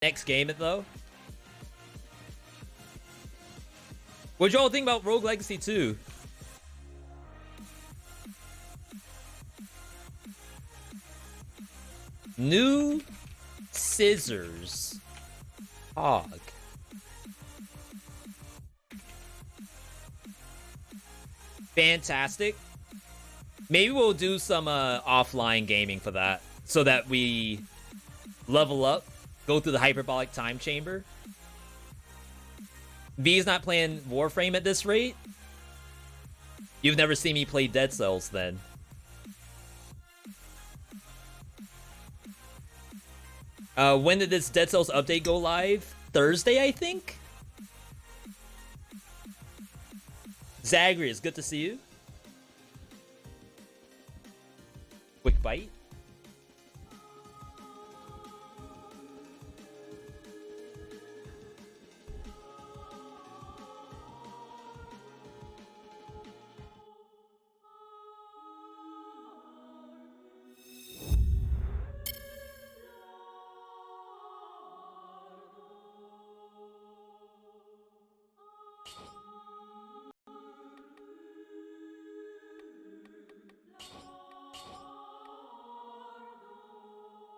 Next game it though. What'd y'all think about Rogue Legacy 2? New scissors. Hog. Fantastic. Maybe we'll do some offline gaming for that, so that we level up, go through the hyperbolic time chamber. V's not playing Warframe at this rate? You've never seen me play Dead Cells then. When did this Dead Cells update go live? Thursday, I think? Zagreus, good to see you. Quick bite.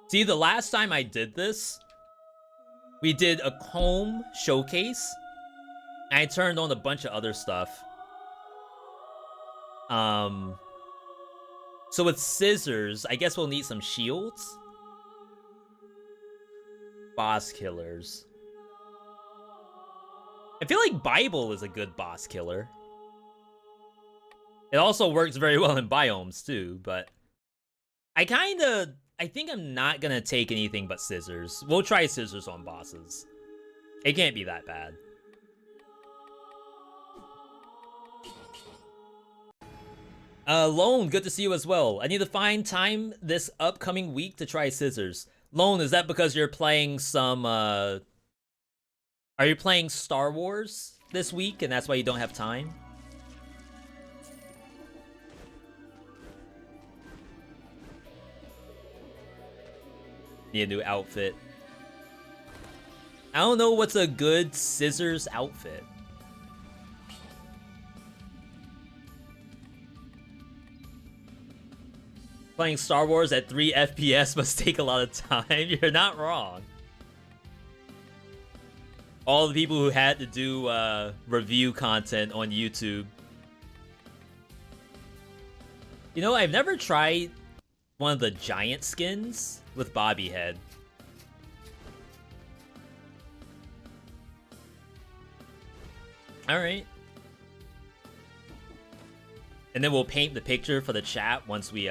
See, the last time I did this, we did a comb showcase, and I turned on a bunch of other stuff. So with scissors, I guess we'll need some shields. Boss killers. I feel like Bible is a good boss killer. It also works very well in biomes too, but I think I'm not gonna take anything but scissors. We'll try scissors on bosses. It can't be that bad. Lone, good to see you as well. I need to find time this upcoming week to try scissors. Lone, is that because you're playing some, are you playing Star Wars this week and that's why you don't have time? Need a new outfit. I don't know what's a good scissors outfit. Playing Star Wars at 3 FPS must take a lot of time. You're not wrong. All the people who had to do review content on YouTube. You know, I've never tried one of the giant skins with Bobby head. Alright. And then we'll paint the picture for the chat once we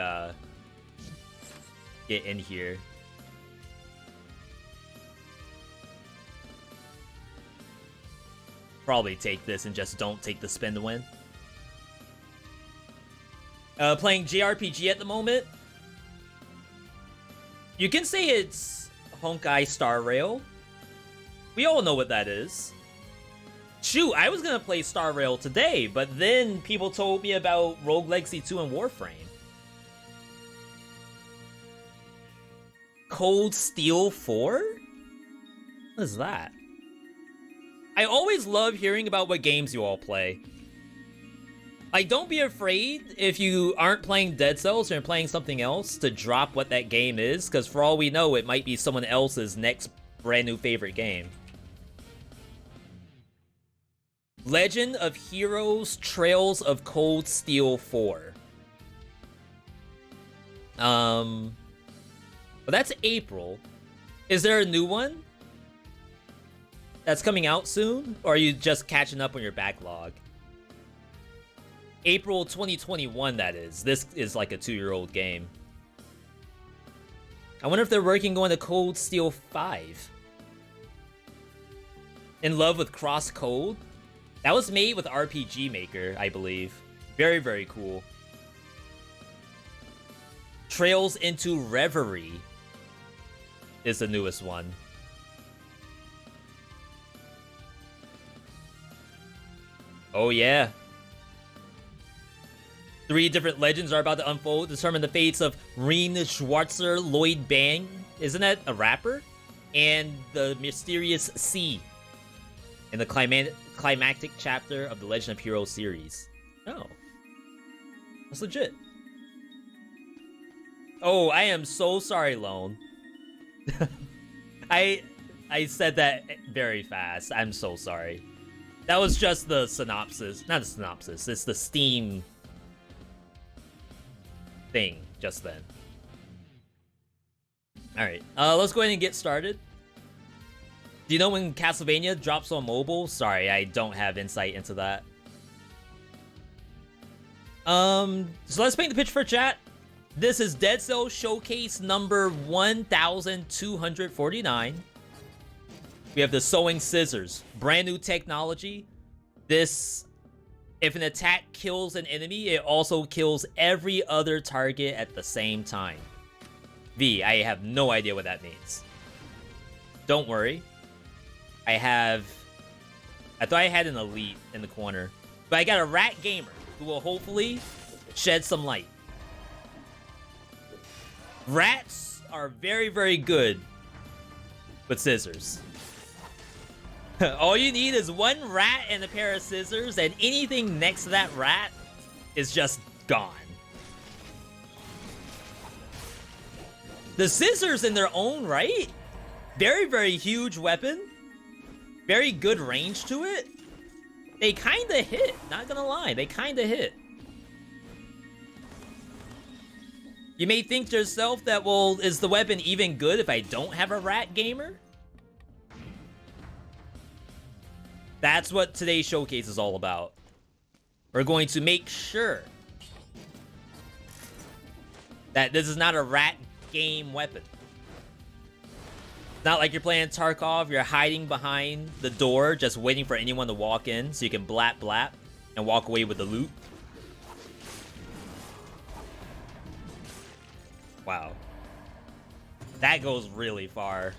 get in here. Probably take this and just don't take the spin to win. Playing JRPG at the moment. You can say it's Honkai Star Rail. We all know what that is. Shoot, I was gonna play Star Rail today, but then people told me about Rogue Legacy 2 and Warframe. Cold Steel 4? What is that? I always love hearing about what games you all play. Like, don't be afraid if you aren't playing Dead Cells or you're playing something else to drop what that game is, because for all we know, it might be someone else's next brand new favorite game. Legend of Heroes Trails of Cold Steel 4. But that's April. Is there a new one that's coming out soon? Or are you just catching up on your backlog? April 2021, that is. This is like a 2-year-old game. I wonder if they're working on the Cold Steel 5. In Love with Cross Code? That was made with RPG Maker, I believe. Very, very cool. Trails into Reverie is the newest one. Oh yeah. 3 different legends are about to unfold, determine the fates of Reen Schwarzer Lloyd Bang. Isn't that a rapper? and the mysterious C in the climactic chapter of the Legend of Heroes series. Oh. That's legit. Oh, I am so sorry, Lone. I said that very fast. I'm so sorry. That was just the synopsis. Not the synopsis. It's the Steam thing just then. Alright, let's go ahead and get started. Do you know when Castlevania drops on mobile? Sorry, I don't have insight into that. So let's paint the picture for chat. This is Dead Cells Showcase number 1249. We have the sewing scissors. Brand new technology. This, if an attack kills an enemy, it also kills every other target at the same time. V, I have no idea what that means. Don't worry. I thought I had an elite in the corner. But I got a rat gamer who will hopefully shed some light. Rats are very, very good with scissors. All you need is one rat and a pair of scissors, and anything next to that rat is just gone. The scissors in their own right, very, very huge weapon. Very good range to it. They kind of hit, not gonna lie, they kind of hit. You may think to yourself that, well, is the weapon even good if I don't have a rat gamer? That's what today's showcase is all about. We're going to make sure that this is not a rat game weapon. It's not like you're playing Tarkov, you're hiding behind the door, just waiting for anyone to walk in so you can blap blap and walk away with the loot. Wow. That goes really far.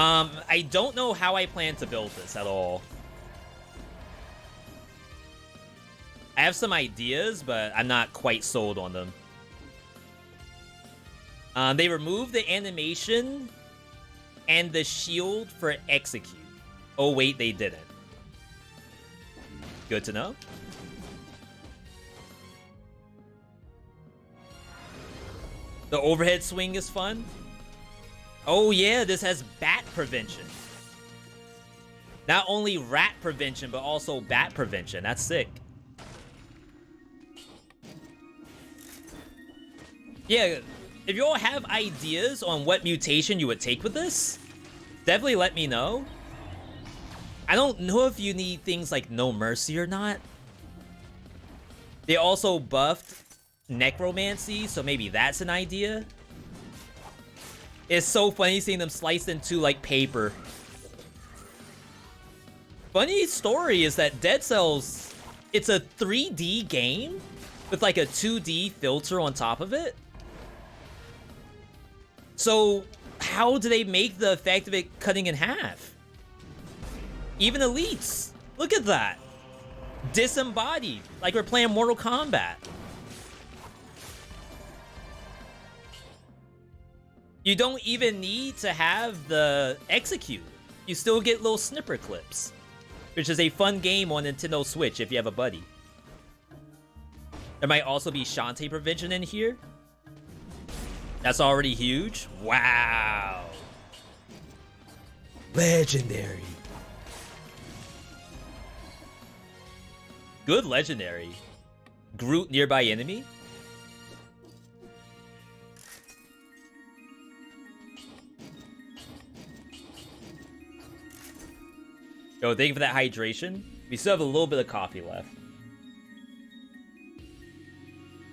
I don't know how I plan to build this at all. I have some ideas, but I'm not quite sold on them. They removed the animation and the shield for execute. Oh, wait, they didn't. Good to know. The overhead swing is fun. Oh, yeah, this has bat prevention. Not only rat prevention, but also bat prevention. That's sick. Yeah, if you all have ideas on what mutation you would take with this, definitely let me know. I don't know if you need things like No Mercy or not. They also buffed Necromancy, so maybe that's an idea. It's so funny seeing them sliced into like paper. Funny story is that Dead Cells, it's a 3D game with like a 2D filter on top of it. So how do they make the effect of it cutting in half? Even elites, look at that. Disembodied, like we're playing Mortal Kombat. You don't even need to have the execute. You still get little snipper clips, which is a fun game on Nintendo Switch if you have a buddy. There might also be Shantae prevention in here. That's already huge. Wow. Legendary. Good legendary. Groot nearby enemy. Yo, thank you for that hydration. We still have a little bit of coffee left.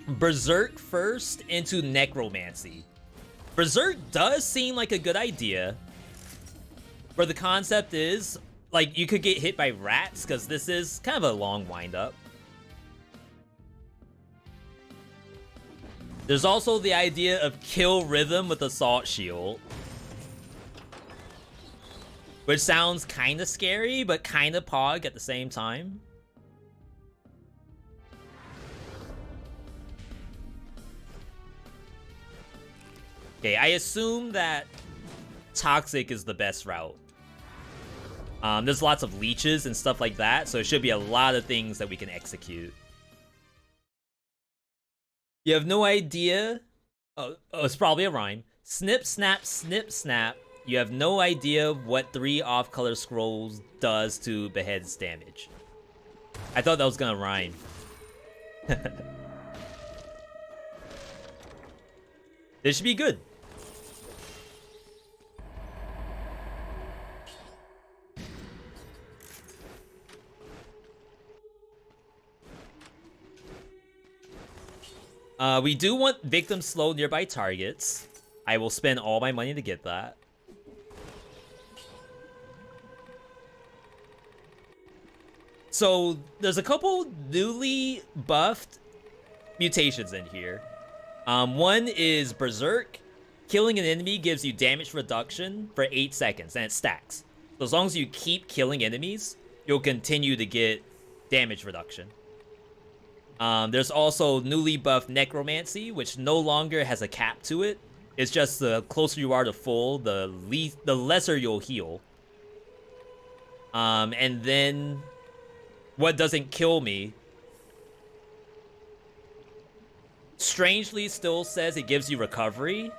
Berserk first into Necromancy. Berserk does seem like a good idea. Where the concept is, like, you could get hit by rats, because this is kind of a long wind-up. There's also the idea of kill rhythm with Assault Shield. Which sounds kind of scary, but kind of pog at the same time. Okay, I assume that Toxic is the best route. There's lots of leeches and stuff like that, so it should be a lot of things that we can execute. You have no idea. Oh, it's probably a rhyme. Snip, snap, snip, snap. You have no idea what 3 off-color scrolls does to Behead's damage. I thought that was gonna rhyme. This should be good. We do want victims slow nearby targets. I will spend all my money to get that. So there's a couple newly buffed mutations in here. One is Berserk. Killing an enemy gives you damage reduction for 8 seconds, and it stacks. So as long as you keep killing enemies, you'll continue to get damage reduction. There's also newly buffed Necromancy, which no longer has a cap to it. It's just the closer you are to full, the lesser you'll heal. And then what doesn't kill me strangely still says it gives you recovery,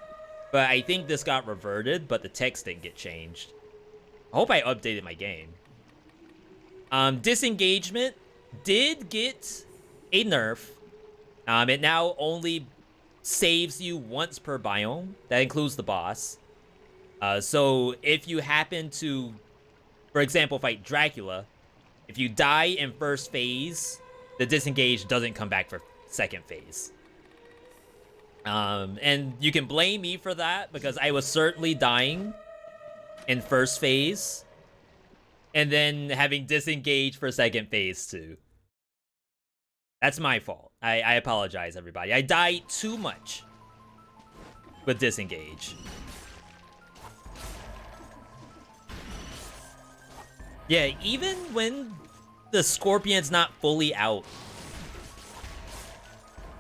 but I think this got reverted, but the text didn't get changed. I hope I updated my game. Disengagement did get a nerf. It now only saves you once per biome. That includes the boss. So if you happen to, for example, fight Dracula, if you die in first phase, the disengage doesn't come back for second phase. And you can blame me for that, because I was certainly dying in first phase, and then having disengage for second phase too. That's my fault. I apologize, everybody. I die too much with disengage. Yeah, even when the Scorpion's not fully out,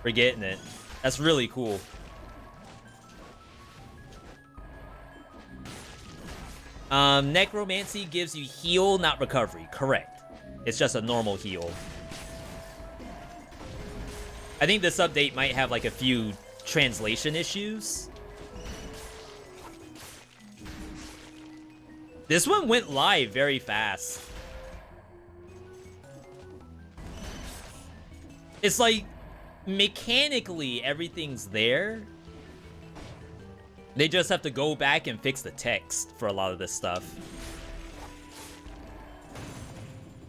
we're getting it. That's really cool. Necromancy gives you heal, not recovery. Correct. It's just a normal heal. I think this update might have like a few translation issues. This one went live very fast. It's like, mechanically, everything's there. They just have to go back and fix the text for a lot of this stuff.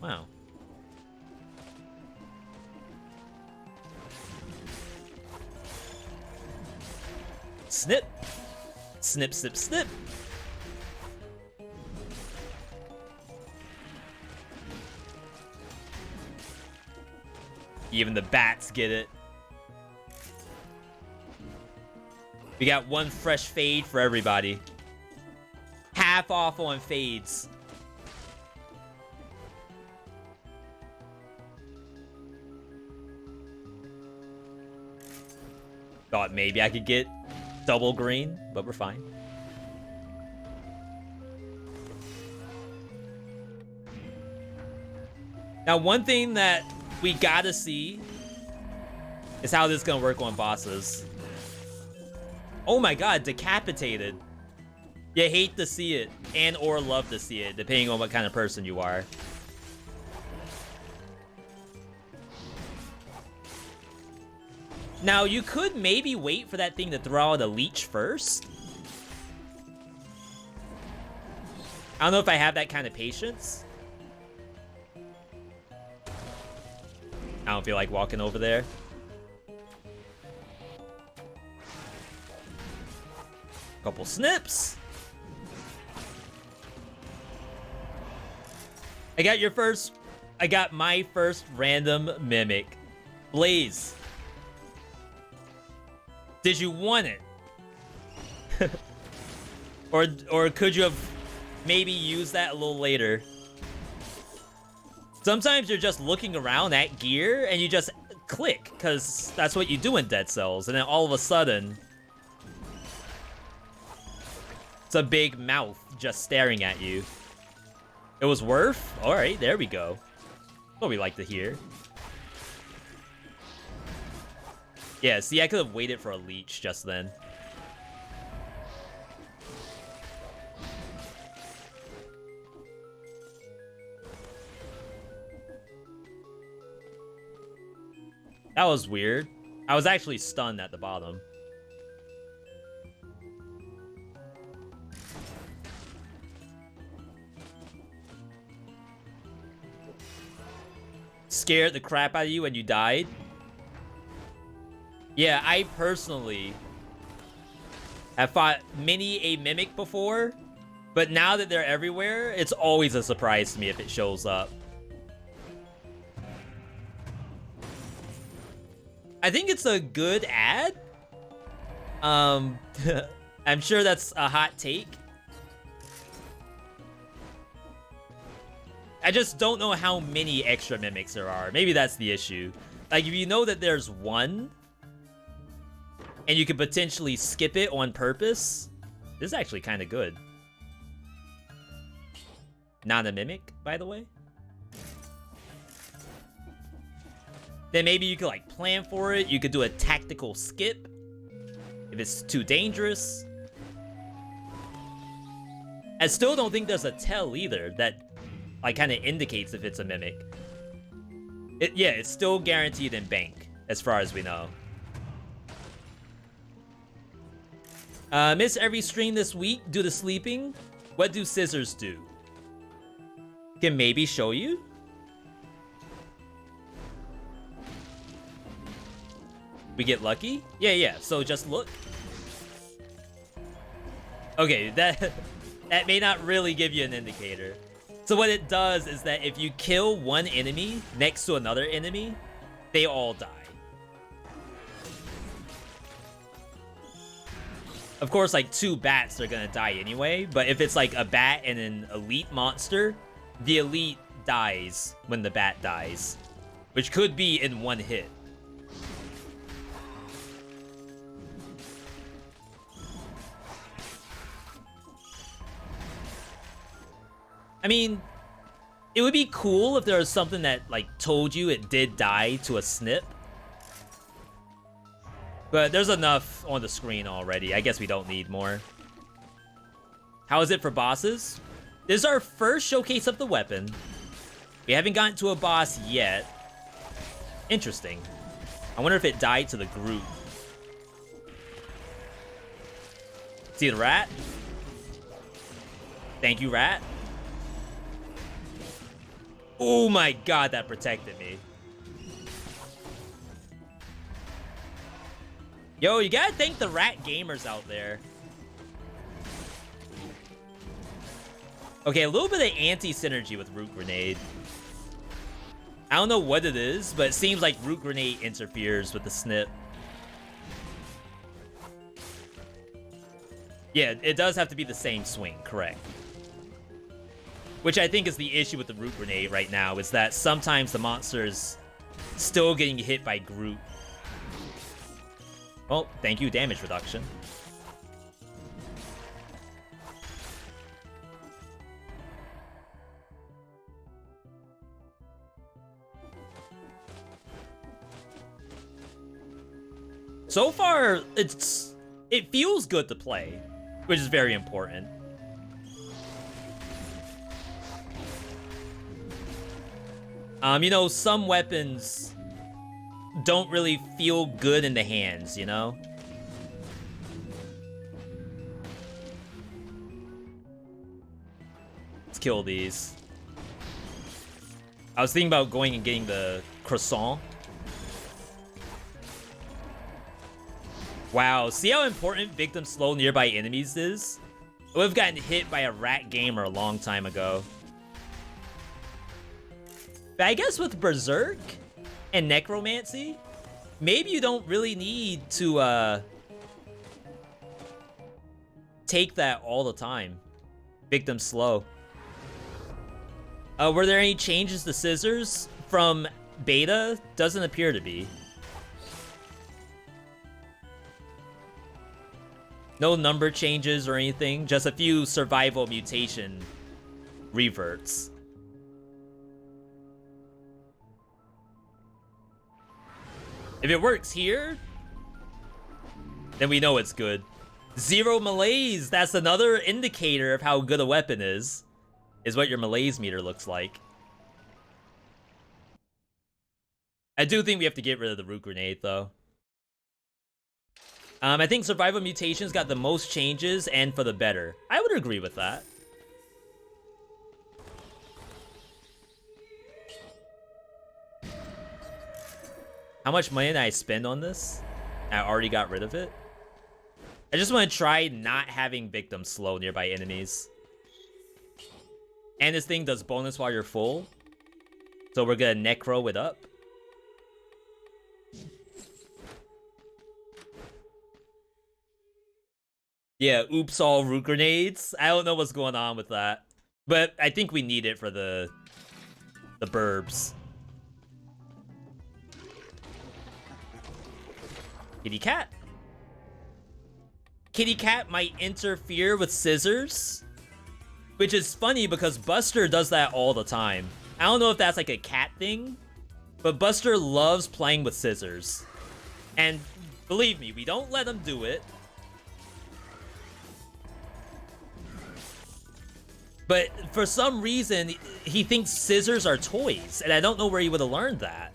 Wow. Snip. Snip, snip, snip. Even the bats get it. We got one fresh fade for everybody. Half off on fades. Thought maybe I could get double green, but we're fine. Now, one thing that we gotta see is how this is gonna work on bosses. Oh my god, decapitated. You hate to see it, and or love to see it, depending on what kind of person you are. Now, you could maybe wait for that thing to throw out a leech first. I don't know if I have that kind of patience. I don't feel like walking over there. Couple snips. I got my first random mimic. Blaze. Did you want it? or could you have maybe used that a little later? Sometimes you're just looking around at gear and you just click, because that's what you do in Dead Cells, and then all of a sudden It's a big mouth just staring at you. It was worth? Alright, there we go. What we like to hear. Yeah, see, I could have waited for a leech just then. That was weird. I was actually stunned at the bottom. Scared the crap out of you when you died? Yeah, I personally have fought many a mimic before, but now that they're everywhere, it's always a surprise to me if it shows up. I think it's a good ad. I'm sure that's a hot take. I just don't know how many extra mimics there are. Maybe that's the issue. Like, if you know that there's one, and you could potentially skip it on purpose, this is actually kind of good. Not a mimic, by the way. Then maybe you could, like, plan for it. You could do a tactical skip if it's too dangerous. I still don't think there's a tell either that, like, kind of indicates if it's a mimic. Yeah, it's still guaranteed in bank, as far as we know. Miss every stream this week due to sleeping. What do scissors do? Can maybe show you? We get lucky? Yeah, so just look. Okay, that may not really give you an indicator. So what it does is that if you kill one enemy next to another enemy, they all die. Of course, like, 2 bats are gonna die anyway, but if it's like a bat and an elite monster, the elite dies when the bat dies, which could be in one hit. I mean, it would be cool if there was something that, like, told you it did die to a snip. But there's enough on the screen already. I guess we don't need more. How is it for bosses? This is our first showcase of the weapon. We haven't gotten to a boss yet. Interesting. I wonder if it died to the group. See the rat? Thank you, rat. Oh my god, that protected me. Yo, you gotta thank the rat gamers out there. Okay, a little bit of anti-synergy with Root Grenade. I don't know what it is, but it seems like Root Grenade interferes with the snip. Yeah, it does have to be the same swing, correct. Which I think is the issue with the Root Grenade right now, is that sometimes the monster is still getting hit by Groot. Well, thank you, damage reduction. So far, it feels good to play, which is very important. You know, some weapons don't really feel good in the hands, you know? Let's kill these. I was thinking about going and getting the croissant. Wow, see how important victim slow nearby enemies is? I would have gotten hit by a rat gamer a long time ago. But I guess with Berserk and Necromancy, maybe you don't really need to take that all the time. Victim slow. Were there any changes to scissors from beta? Doesn't appear to be. No number changes or anything, just a few survival mutation reverts. If it works here, then we know it's good. 0 malaise, that's another indicator of how good a weapon is what your malaise meter looks like. I do think we have to get rid of the root grenade, though. I think survival mutations got the most changes and for the better. I would agree with that. How much money did I spend on this? I already got rid of it. I just want to try not having victims slow nearby enemies. And this thing does bonus while you're full. So we're gonna necro it up. Yeah, oops all root grenades. I don't know what's going on with that. But I think we need it for the burbs. Kitty cat. Kitty cat might interfere with scissors. Which is funny because Buster does that all the time. I don't know if that's like a cat thing. But Buster loves playing with scissors. And believe me, we don't let him do it. But for some reason, he thinks scissors are toys, and I don't know where he would have learned that.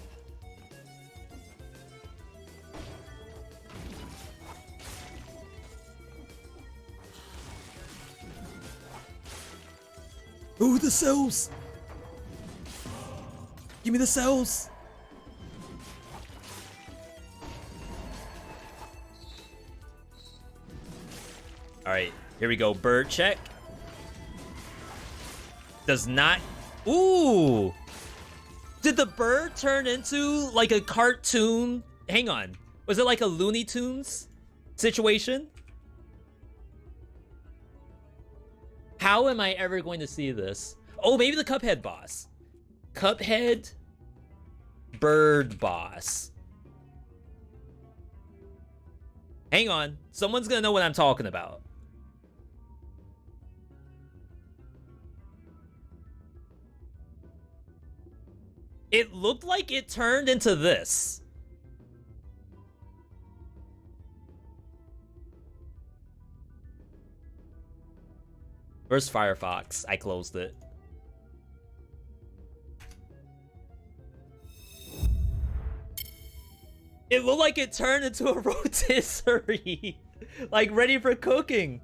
Ooh, the cells! Give me the cells! Alright, here we go. Bird check. Does not... Ooh! Did the bird turn into like a cartoon? Hang on. Was it like a Looney Tunes situation? How am I ever going to see this? Oh, maybe the Cuphead boss. Cuphead bird boss. Hang on. Someone's gonna know what I'm talking about. It looked like it turned into this. Where's Firefox? I closed it. It looked like it turned into a rotisserie. Like ready for cooking.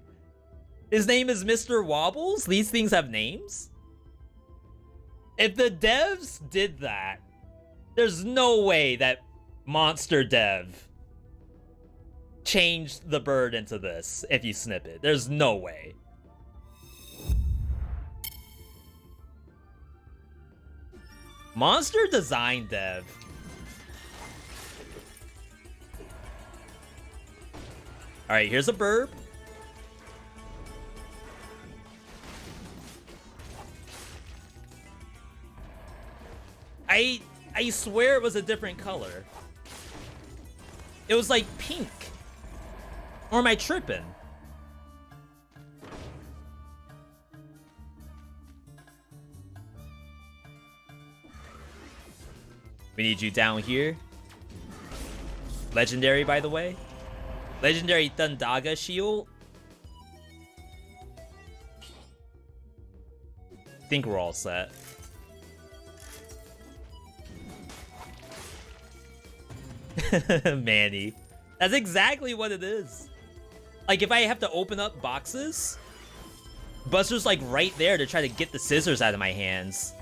His name is Mr. Wobbles? These things have names? If the devs did that, there's no way that Monster Dev changed the bird into this if you snip it. There's no way. Monster Design Dev. Alright, here's a burb. I swear it was a different color. It was like pink. Or am I tripping? We need you down here. Legendary, by the way. Legendary Thundaga shield. I think we're all set. Manny. That's exactly what it is. Like, if I have to open up boxes, Buster's like right there to try to get the scissors out of my hands.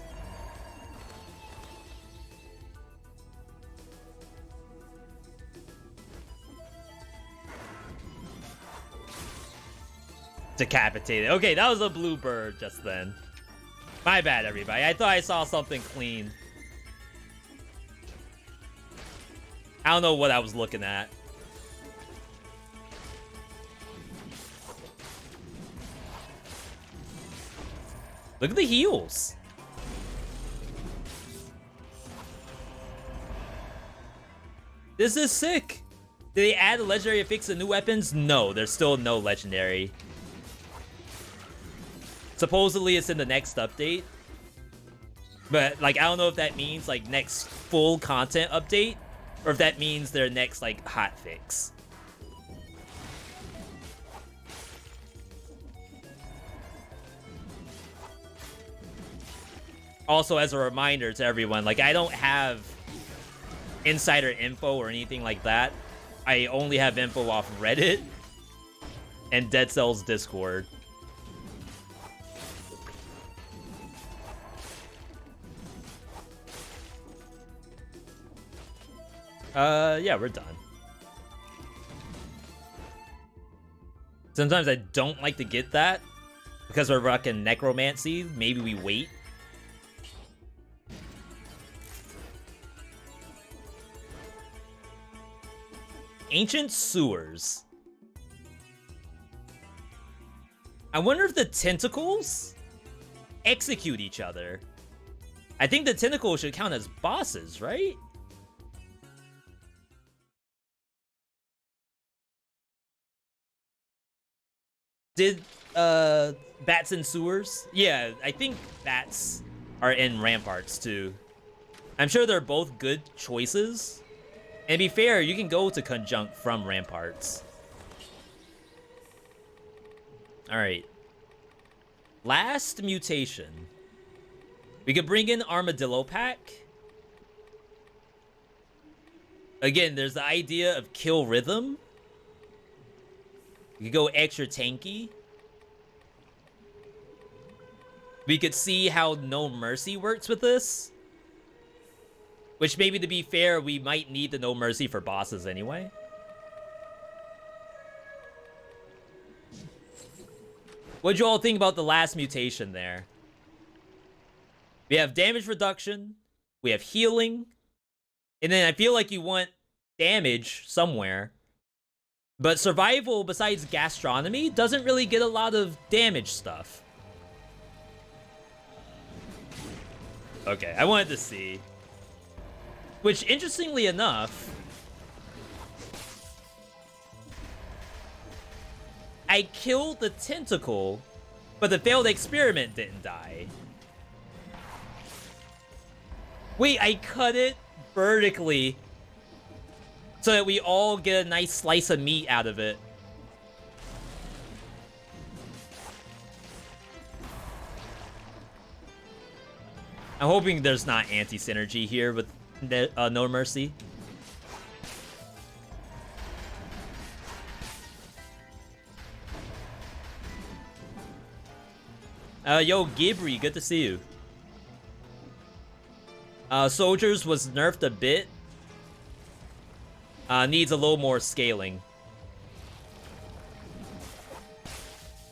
Decapitated. Okay, that was a blue bird just then. My bad, everybody. I thought I saw something clean. I don't know what I was looking at. Look at the heels. This is sick. Did they add a legendary affix to new weapons? No, there's still no legendary. Supposedly it's in the next update. But, like, I don't know if that means, like, next full content update, or if that means their next, like, hotfix. Also, as a reminder to everyone, like, I don't have insider info or anything like that. I only have info off Reddit and Dead Cell's Discord. Yeah, we're done. Sometimes I don't like to get that because we're rocking necromancy. Maybe we wait. Ancient sewers. I wonder if the tentacles execute each other. I think the tentacles should count as bosses, right? Did bats in sewers? Yeah, I think bats are in ramparts too. I'm sure they're both good choices. And to be fair, you can go to conjunct from ramparts. Alright. Last mutation. We could bring in Armadillo Pack. Again, there's the idea of kill rhythm. We could go extra tanky. We could see how No Mercy works with this. Which maybe, to be fair, we might need the No Mercy for bosses anyway. What'd you all think about the last mutation there? We have damage reduction. We have healing. And then I feel like you want damage somewhere. But survival, besides gastronomy, doesn't really get a lot of damage stuff. Okay, I wanted to see. Which, interestingly enough, I killed the tentacle, but the failed experiment didn't die. Wait, I cut it vertically so that we all get a nice slice of meat out of it. I'm hoping there's not anti-synergy here with No Mercy. Yo, Gibri, good to see you. Soldiers was nerfed a bit. Needs a little more scaling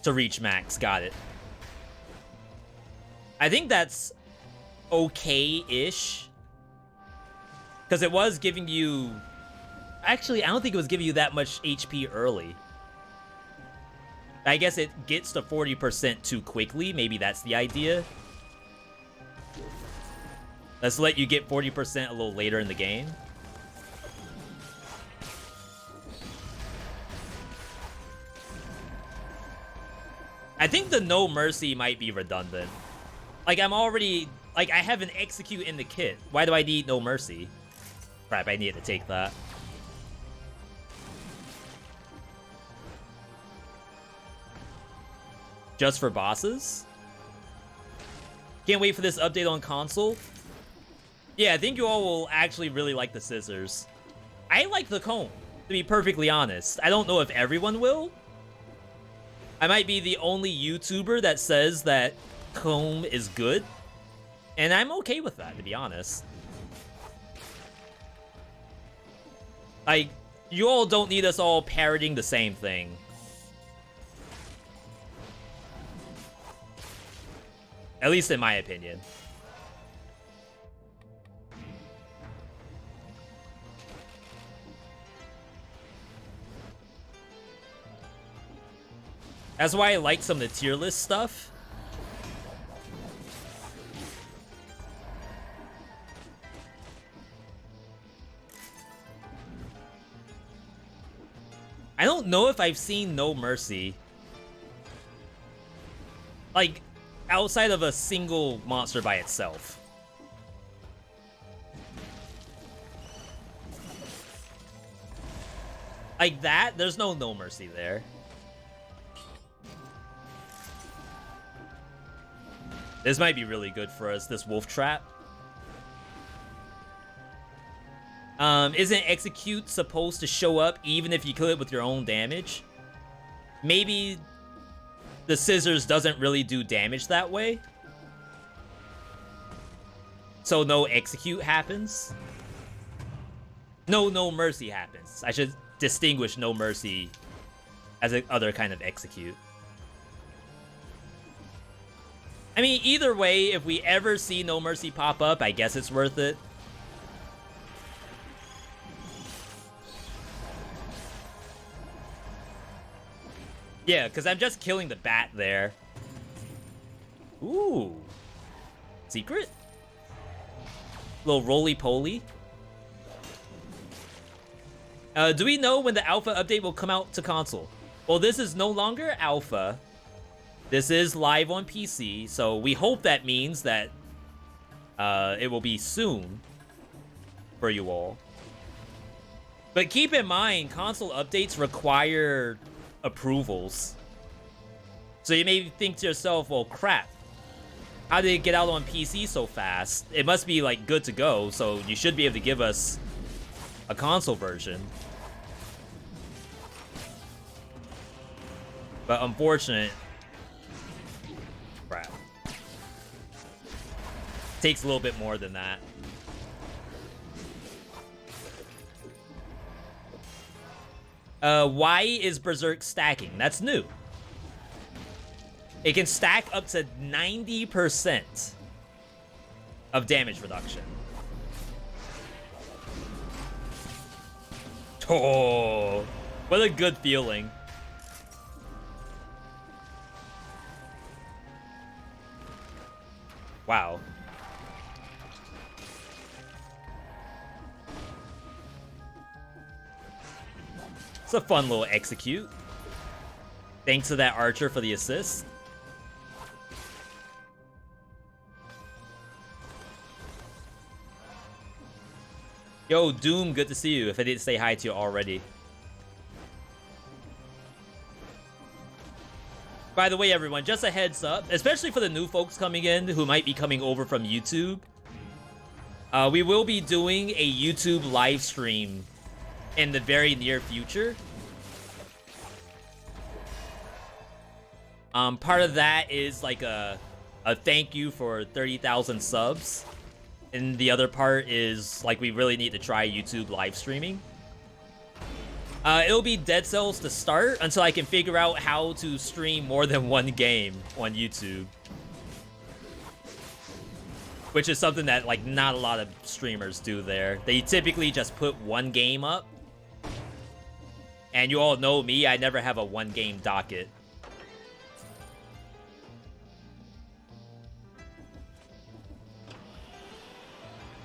to reach max. Got it. I think that's okay-ish. Because it was giving you... Actually, I don't think it was giving you that much HP early. I guess it gets to 40% too quickly. Maybe that's the idea. Let's let you get 40% a little later in the game. I think the No Mercy might be redundant. Like, I'm already... Like, I have an execute in the kit. Why do I need No Mercy? Crap, I need to take that. Just for bosses? Can't wait for this update on console. Yeah, I think you all will actually really like the scissors. I like the comb, to be perfectly honest. I don't know if everyone will. I might be the only YouTuber that says that comb is good. And I'm okay with that, to be honest. Like, you all don't need us all parroting the same thing. At least in my opinion. That's why I like some of the tier list stuff. don't know if I've seen No Mercy. Like, outside of a single monster by itself. Like that, there's no Mercy there. This might be really good for us, this wolf trap. Isn't execute supposed to show up even if you kill it with your own damage? Maybe the scissors doesn't really do damage that way. So no execute happens. No mercy happens. I should distinguish no mercy as a other kind of execute. I mean, either way, if we ever see no mercy pop up, I guess it's worth it. Yeah, because I'm just killing the bat there. Ooh. Secret? Little roly-poly. Do we know when the alpha update will come out to console? Well, this is no longer alpha. This is live on PC, so we hope that means that it will be soon for you all. But keep in mind, console updates require approvals. So you may think to yourself, well, crap. How did it get out on PC so fast? It must be, like, good to go, so you should be able to give us a console version. But unfortunate. Crap. Takes a little bit more than that. Why is Berserk stacking? That's new. It can stack up to 90% of damage reduction. Oh, what a good feeling. Wow. It's a fun little execute. Thanks to that archer for the assist. Yo, Doom, good to see you, if I didn't say hi to you already. By the way, everyone, just a heads up, especially for the new folks coming in who might be coming over from YouTube. We will be doing a YouTube live stream in the very near future. Part of that is like a thank you for 30,000 subs. And the other part is, like, we really need to try YouTube live streaming. It'll be Dead Cells to start until I can figure out how to stream more than one game on YouTube. Which is something that, like, not a lot of streamers do there. They typically just put one game up. And you all know me, I never have a one-game docket.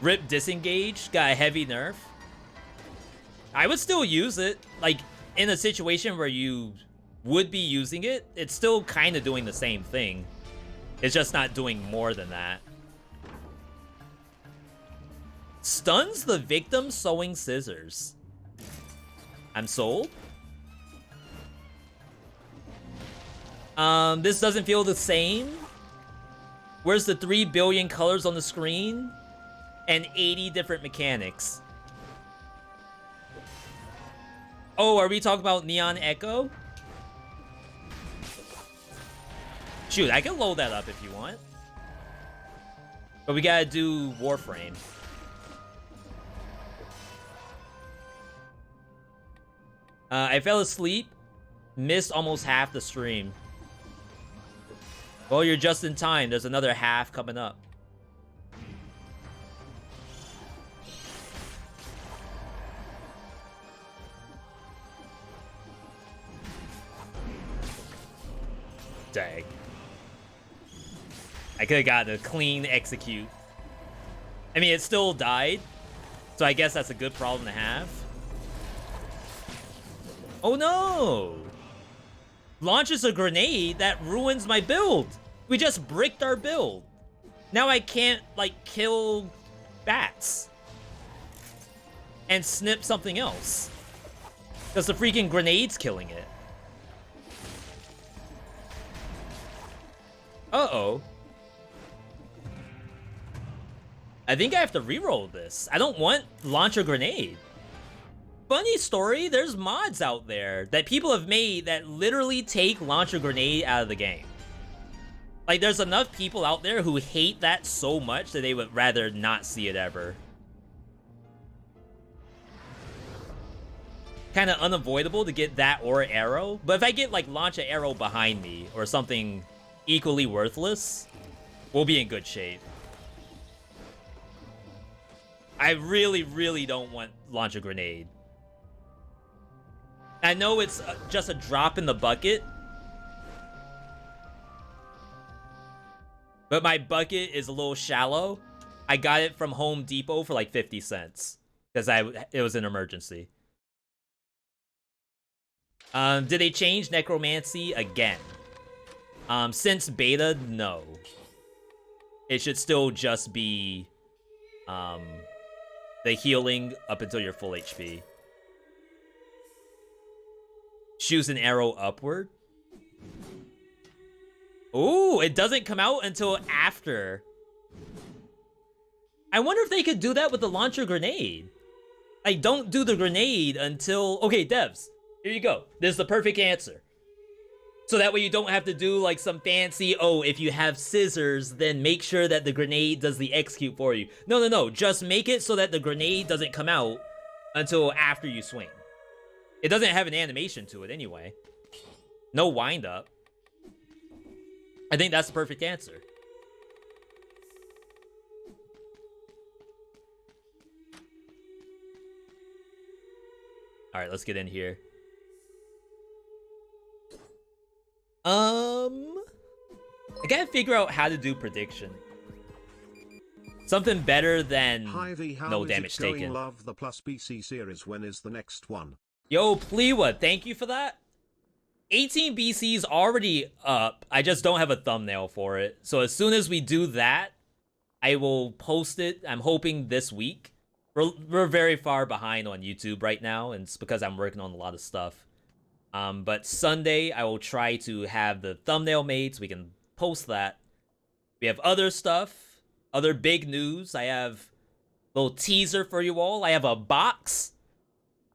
Rip Disengage got a heavy nerf. I would still use it. Like, in a situation where you would be using it, it's still kind of doing the same thing. It's just not doing more than that. Stuns the victim sewing scissors. I'm sold. This doesn't feel the same. Where's the 3 billion colors on the screen? And 80 different mechanics. Oh, are we talking about Neon Echo? Shoot, I can load that up if you want. But we gotta do Warframe. I fell asleep. Missed almost half the stream. Well, you're just in time. There's another half coming up. Dang. I could have gotten a clean execute. I mean, it still died. So I guess that's a good problem to have. Oh no! Launches a grenade that ruins my build. We just bricked our build. Now I can't, like, kill bats. And snip something else. Because the freaking grenade's killing it. Uh-oh. I think I have to reroll this. I don't want launch a grenade. Funny story, there's mods out there that people have made that literally take launch a grenade out of the game. Like, there's enough people out there who hate that so much that they would rather not see it ever. Kind of unavoidable to get that or arrow. But if I get, like, launch an arrow behind me or something equally worthless, we'll be in good shape. I really, really don't want launch a grenade. I know it's just a drop in the bucket, but my bucket is a little shallow. I got it from Home Depot for like 50 cents because it was an emergency. Did they change necromancy again? Since beta, no. It should still just be the healing up until you're full HP. Shoots an arrow upward. Ooh, it doesn't come out until after. I wonder if they could do that with the launcher grenade. Like, don't do the grenade until... Okay, devs, here you go. This is the perfect answer. So that way you don't have to do, like, some fancy, oh, if you have scissors, then make sure that the grenade does the execute for you. No, no, no. Just make it so that the grenade doesn't come out until after you swing. It doesn't have an animation to it anyway. No wind up. I think that's the perfect answer. All right, let's get in here. I gotta figure out how to do prediction. Something better than no damage taken. Love the plus BC series. When is the next one? Yo, Plewa, thank you for that. 18 BC's already up. I just don't have a thumbnail for it. So as soon as we do that, I will post it. I'm hoping this week. We're very far behind on YouTube right now, and it's because I'm working on a lot of stuff. But Sunday, I will try to have the thumbnail made so we can post that. We have other stuff, other big news. I have a little teaser for you all. I have a box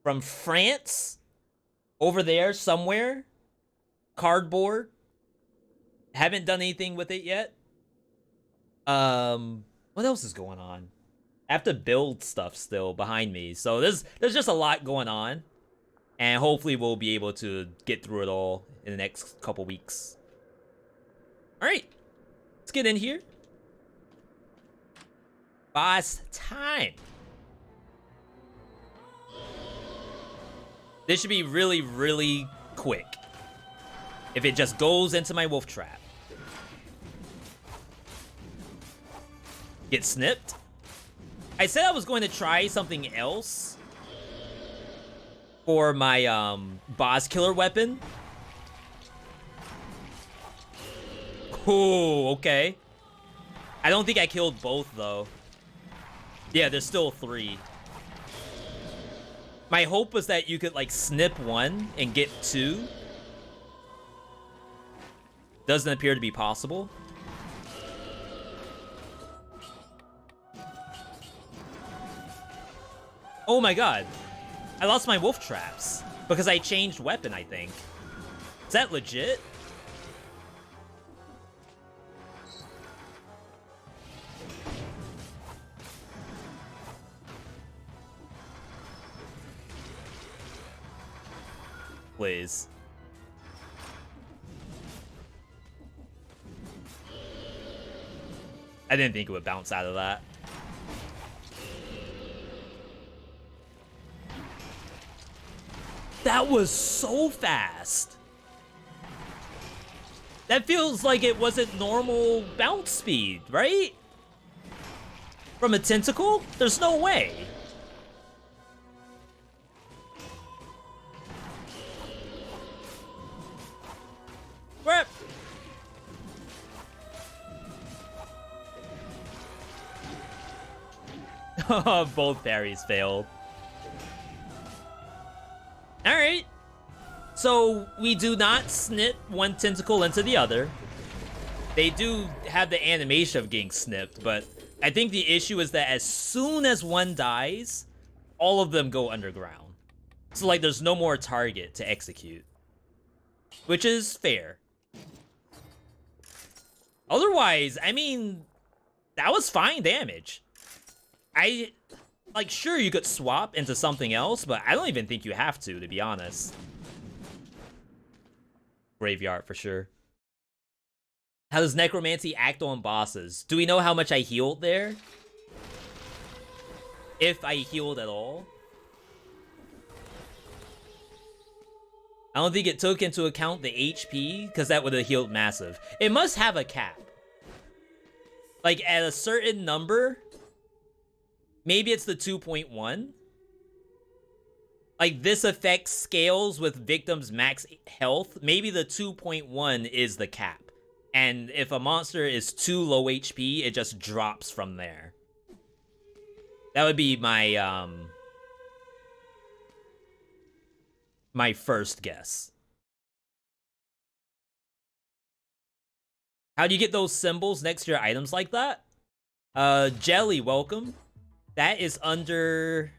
from France over there somewhere. Cardboard. Haven't done anything with it yet. What else is going on? I have to build stuff still behind me. So there's just a lot going on. And hopefully we'll be able to get through it all in the next couple weeks. Alright. Let's get in here. Boss time. This should be really, really quick. If it just goes into my wolf trap. Get snipped. I said I was going to try something else for my boss killer weapon. Oh, okay. I don't think I killed both though. Yeah, there's still 3. My hope was that you could like snip 1 and get 2. Doesn't appear to be possible. Oh my god. I lost my wolf traps because I changed weapon, I think. Is that legit? Please. I didn't think it would bounce out of that. That was so fast. That feels like it wasn't normal bounce speed, right? From a tentacle? There's no way. Both parries failed. Alright. So, we do not snip one tentacle into the other. They do have the animation of getting snipped, but I think the issue is that as soon as one dies, all of them go underground. So, like, there's no more target to execute. Which is fair. Otherwise, I mean, that was fine damage. Like, sure, you could swap into something else, but I don't even think you have to be honest. Graveyard for sure. How does Necromancy act on bosses? Do we know how much I healed there? If I healed at all? I don't think it took into account the HP, because that would have healed massive. It must have a cap. Like, at a certain number, maybe it's the 2.1. Like, this effect scales with victims' max health. Maybe the 2.1 is the cap. And if a monster is too low HP, it just drops from there. That would be my, my first guess. How do you get those symbols next to your items like that? Jelly, welcome. That is under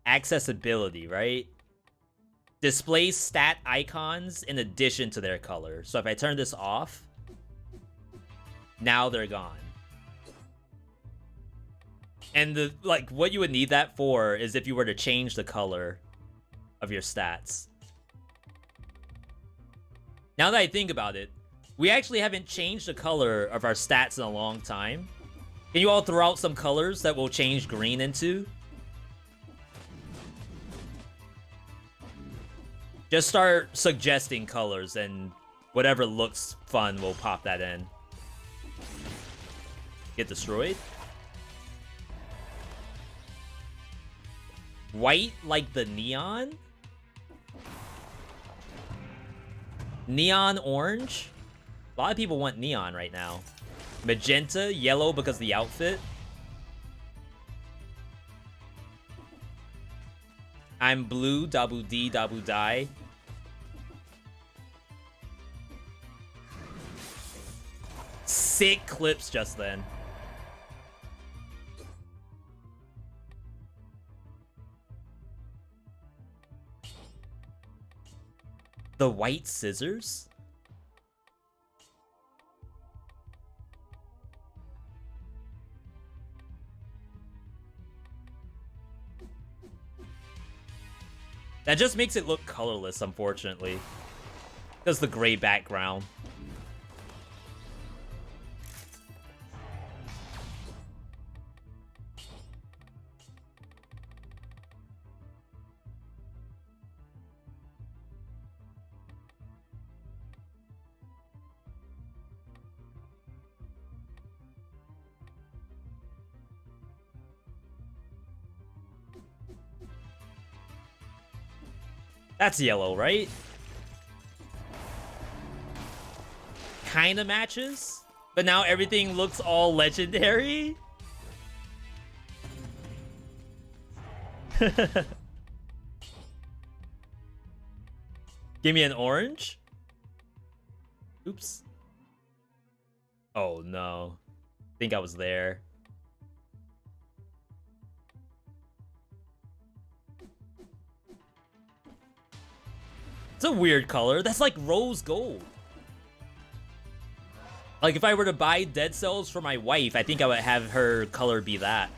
accessibility, right? Display stat icons in addition to their color. So if I turn this off, now they're gone. And the like, what you would need that for is if you were to change the color of your stats. Now that I think about it, we actually haven't changed the color of our stats in a long time. Can you all throw out some colors that we'll change green into? Just start suggesting colors and whatever looks fun, we'll pop that in. Get destroyed. White like the neon? Neon orange? A lot of people want neon right now. Magenta, yellow because of the outfit. I'm blue, dabu dee, dabu die. Sick clips just then. The white scissors? That just makes it look colorless, unfortunately. Because the gray background. That's yellow, right? Kinda matches, but now everything looks all legendary. Give me an orange. Oops. Oh no. I think I was there. It's a weird color. That's like rose gold. Like if I were to buy Dead Cells for my wife, I think I would have her color be that.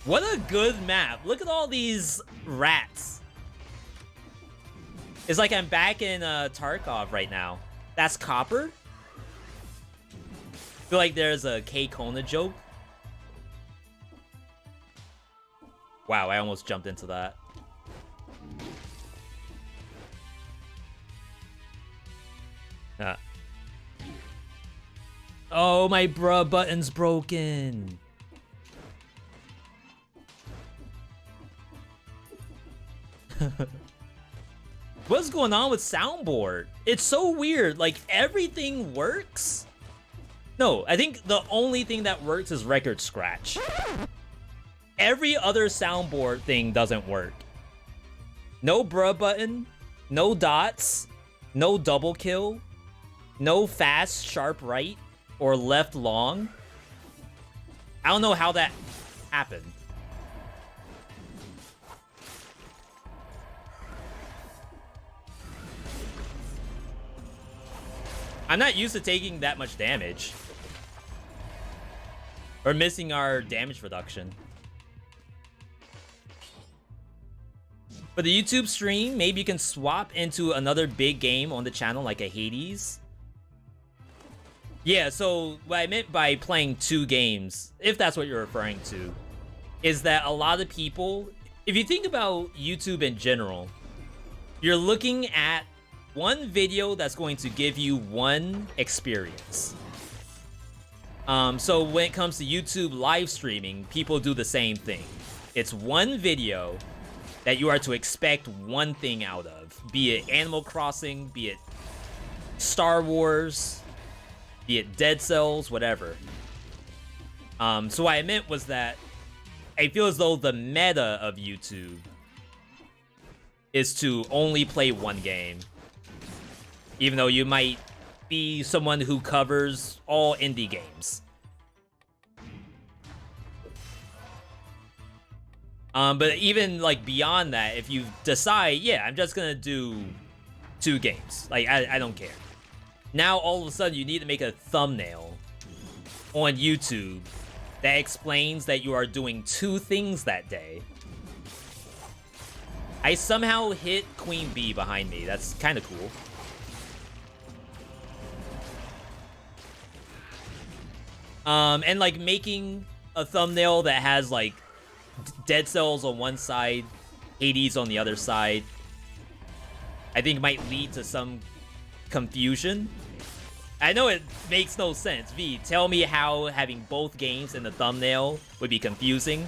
What a good map. Look at all these rats. It's like I'm back in Tarkov right now. That's copper? I feel like there's a K Kona joke. Wow, I almost jumped into that. Oh, my bruh button's broken. What's going on with soundboard? It's so weird. Like, everything works. No, I think the only thing that works is record scratch. Every other soundboard thing doesn't work. No bruh button, no dots, no double kill, no fast sharp right or left long. I don't know how that happened. I'm not used to taking that much damage. Or missing our damage reduction. For the YouTube stream, maybe you can swap into another big game on the channel, like a Hades. Yeah, so what I meant by playing 2 games, if that's what you're referring to, is that a lot of people, if you think about YouTube in general, you're looking at one video that's going to give you one experience. So when it comes to YouTube live streaming, people do the same thing. It's one video that you are to expect one thing out of, be it Animal Crossing, be it Star Wars, be it Dead Cells, whatever. So what I meant was that I feel as though the meta of YouTube is to only play one game. Even though you might be someone who covers all indie games. But even like beyond that, if you decide, yeah, I'm just gonna do 2 games. Like, I don't care. Now all of a sudden you need to make a thumbnail on YouTube that explains that you are doing 2 things that day. I somehow hit Queen Bee behind me. That's kind of cool. And like making a thumbnail that has like Dead Cells on one side, Hades on the other side, I think might lead to some confusion. I know it makes no sense. V, tell me how having both games in the thumbnail would be confusing.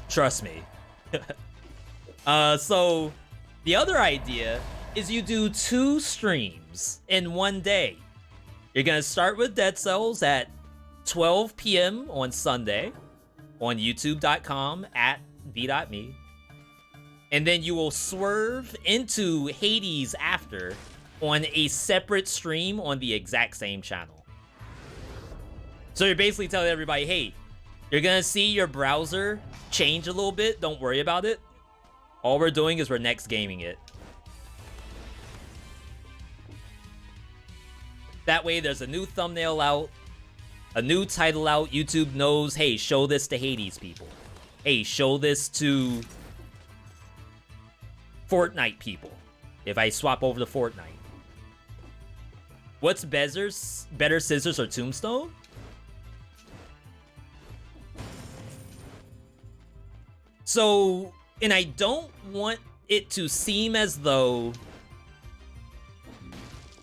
Trust me. So the other idea is you do 2 streams in one day. You're gonna start with Dead Cells at 12 p.m. on Sunday on youtube.com at VeeDotVod. And then you will swerve into Hades after on a separate stream on the exact same channel. So you're basically telling everybody, hey, you're gonna see your browser change a little bit. Don't worry about it. All we're doing is we're next gaming it. That way there's a new thumbnail out, a new title out. YouTube knows, hey, show this to Hades people. Hey, show this to Fortnite people. If I swap over to Fortnite. What's better, Scissors or Tombstone? So, and I don't want it to seem as though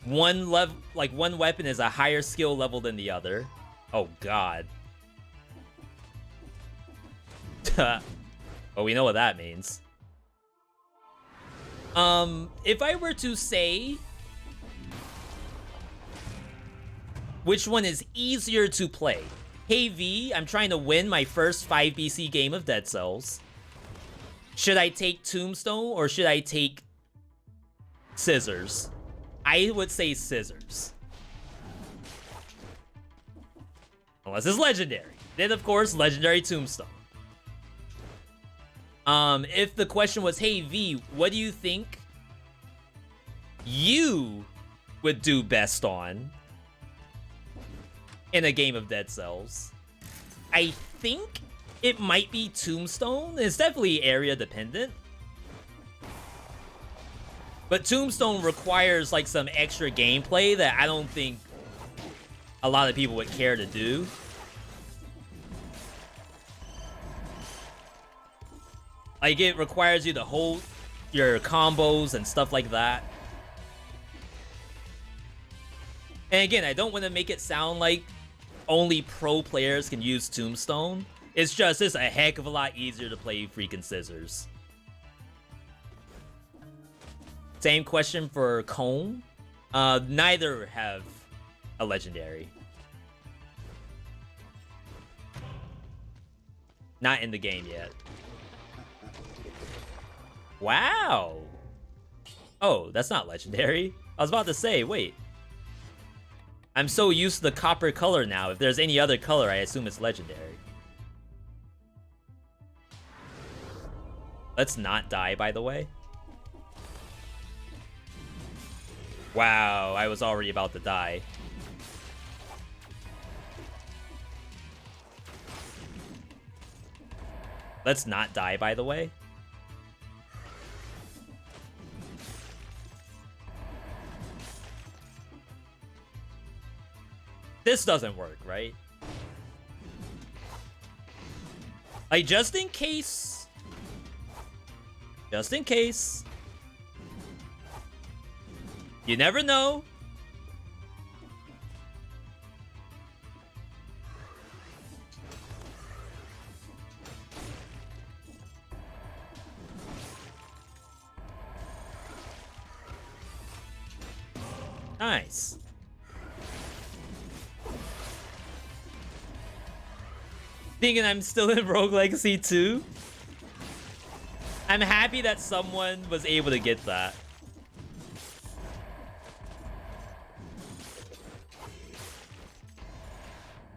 one weapon is a higher skill level than the other. Oh god. Well, we know what that means. If I were to say which one is easier to play? Hey V, I'm trying to win my first 5BC game of Dead Cells. Should I take Tombstone or should I take Scissors? I would say Scissors. Unless it's legendary. Then, of course, legendary Tombstone. If the question was, hey, V, what do you think you would do best on in a game of Dead Cells? I think it might be Tombstone. It's definitely area dependent. But Tombstone requires, like, some extra gameplay that I don't think a lot of people would care to do. Like, it requires you to hold your combos and stuff like that. And again, I don't want to make it sound like only pro players can use Tombstone. It's a heck of a lot easier to play freaking Scissors. Same question for Comb. Neither have a legendary. Not in the game yet. Wow. Oh, that's not legendary. I was about to say, wait. I'm so used to the copper color now. If there's any other color, I assume it's legendary. Let's not die, by the way. Wow, I was already about to die. Let's not die, by the way. This doesn't work, right? Like, just in case. Just in case. You never know. Nice. Thinking I'm still in Rogue Legacy 2? I'm happy that someone was able to get that.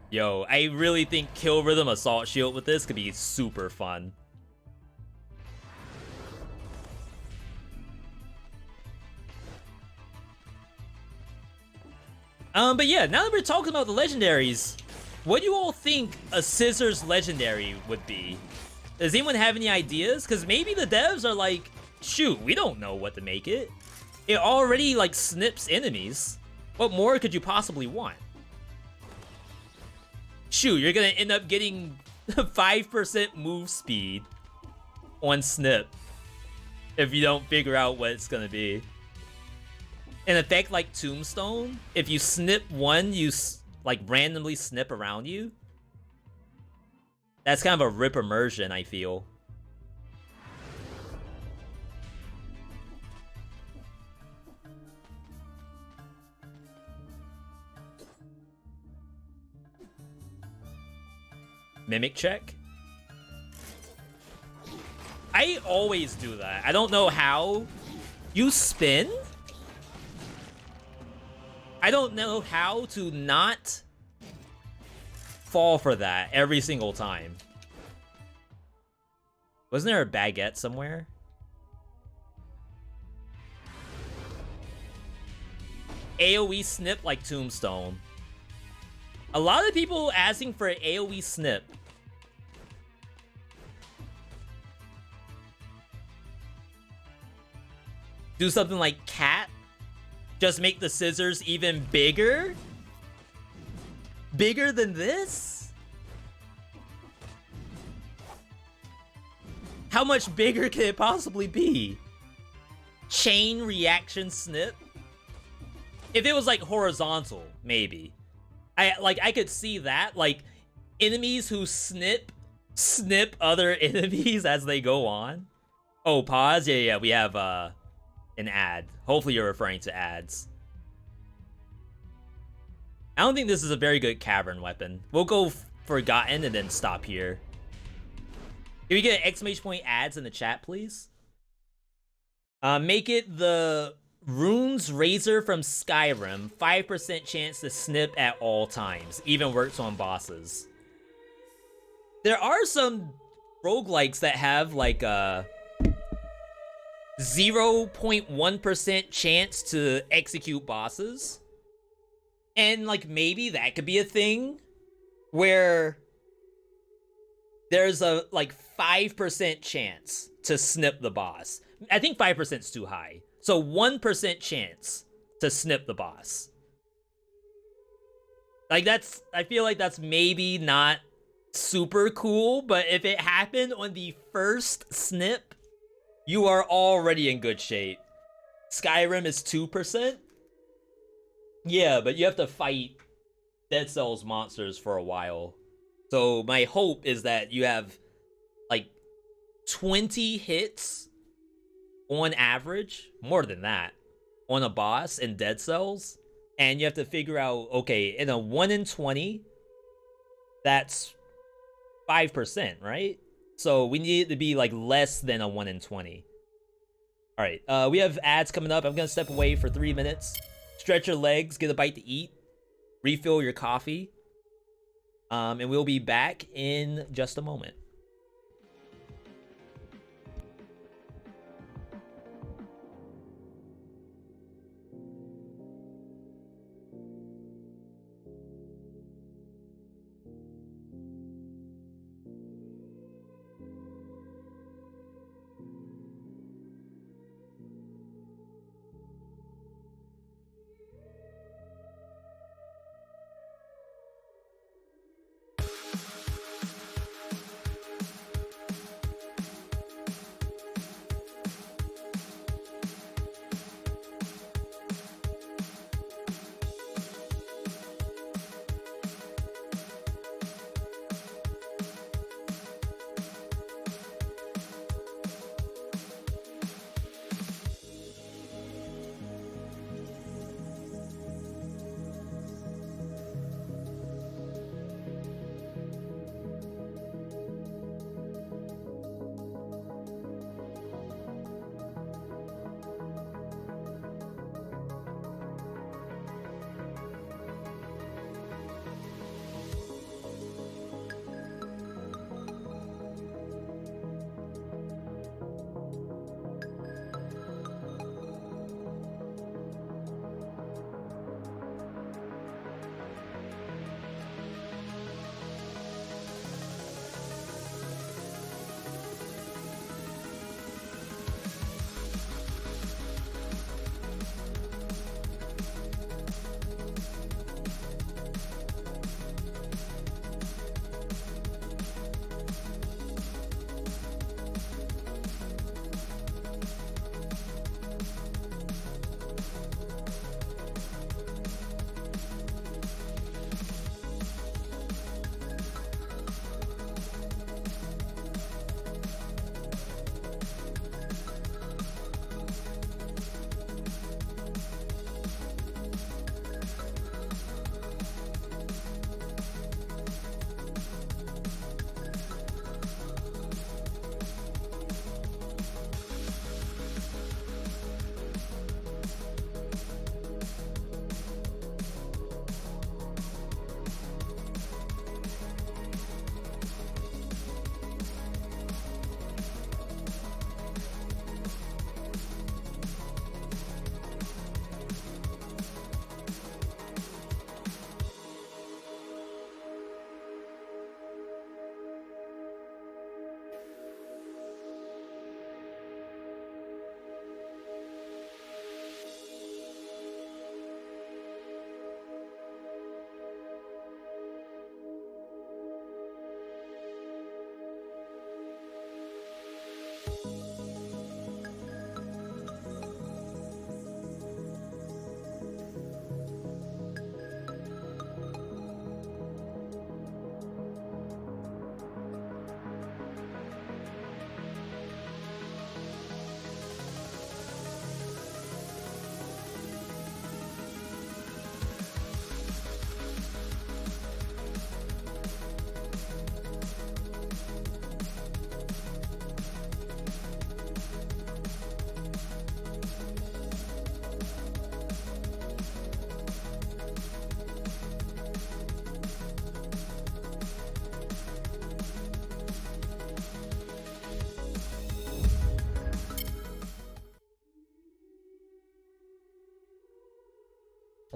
Yo, I really think Kill Rhythm Assault Shield with this could be super fun. But yeah, now that we're talking about the legendaries, what do you all think a Scissor's legendary would be? Does anyone have any ideas? Because maybe the devs are like, shoot, we don't know what to make it. It already, like, snips enemies. What more could you possibly want? Shoot, you're gonna end up getting 5% move speed on snip if you don't figure out what it's gonna be. An effect like Tombstone, if you snip one, you like randomly snip around you. That's kind of a rip immersion, I feel. Mimic check. I always do that. I don't know how. You spin? I don't know how to not fall for that every single time. Wasn't there a baguette somewhere? AoE snip like Tombstone. A lot of people asking for an AoE snip. Do something like Cat. Just make the scissors even bigger? Bigger than this? How much bigger can it possibly be? Chain reaction snip? If it was like horizontal, maybe. I could see that. Like, enemies who snip other enemies as they go on. Oh, pause? Yeah, we have an ad. Hopefully you're referring to ads. I don't think this is a very good cavern weapon. We'll go Forgotten and then stop here. Can we get an exclamation point ads in the chat, please? Make it the Rune's Razor from Skyrim. 5% chance to snip at all times. Even works on bosses. There are some roguelikes that have like a 0.1% chance to execute bosses. And like maybe that could be a thing where there's a like 5% chance to snip the boss. I think 5% is too high. So 1% chance to snip the boss. Like I feel like that's maybe not super cool, but if it happened on the first snip, you are already in good shape. Skyrim is 2%. Yeah, but you have to fight Dead Cells monsters for a while. So my hope is that you have like 20 hits on average, more than that, on a boss in Dead Cells, and you have to figure out, okay, in a 1 in 20, that's 5%, right? So we need it to be like less than a 1 in 20. All right, we have ads coming up. I'm gonna step away for 3 minutes. Stretch your legs, get a bite to eat, refill your coffee, and we'll be back in just a moment.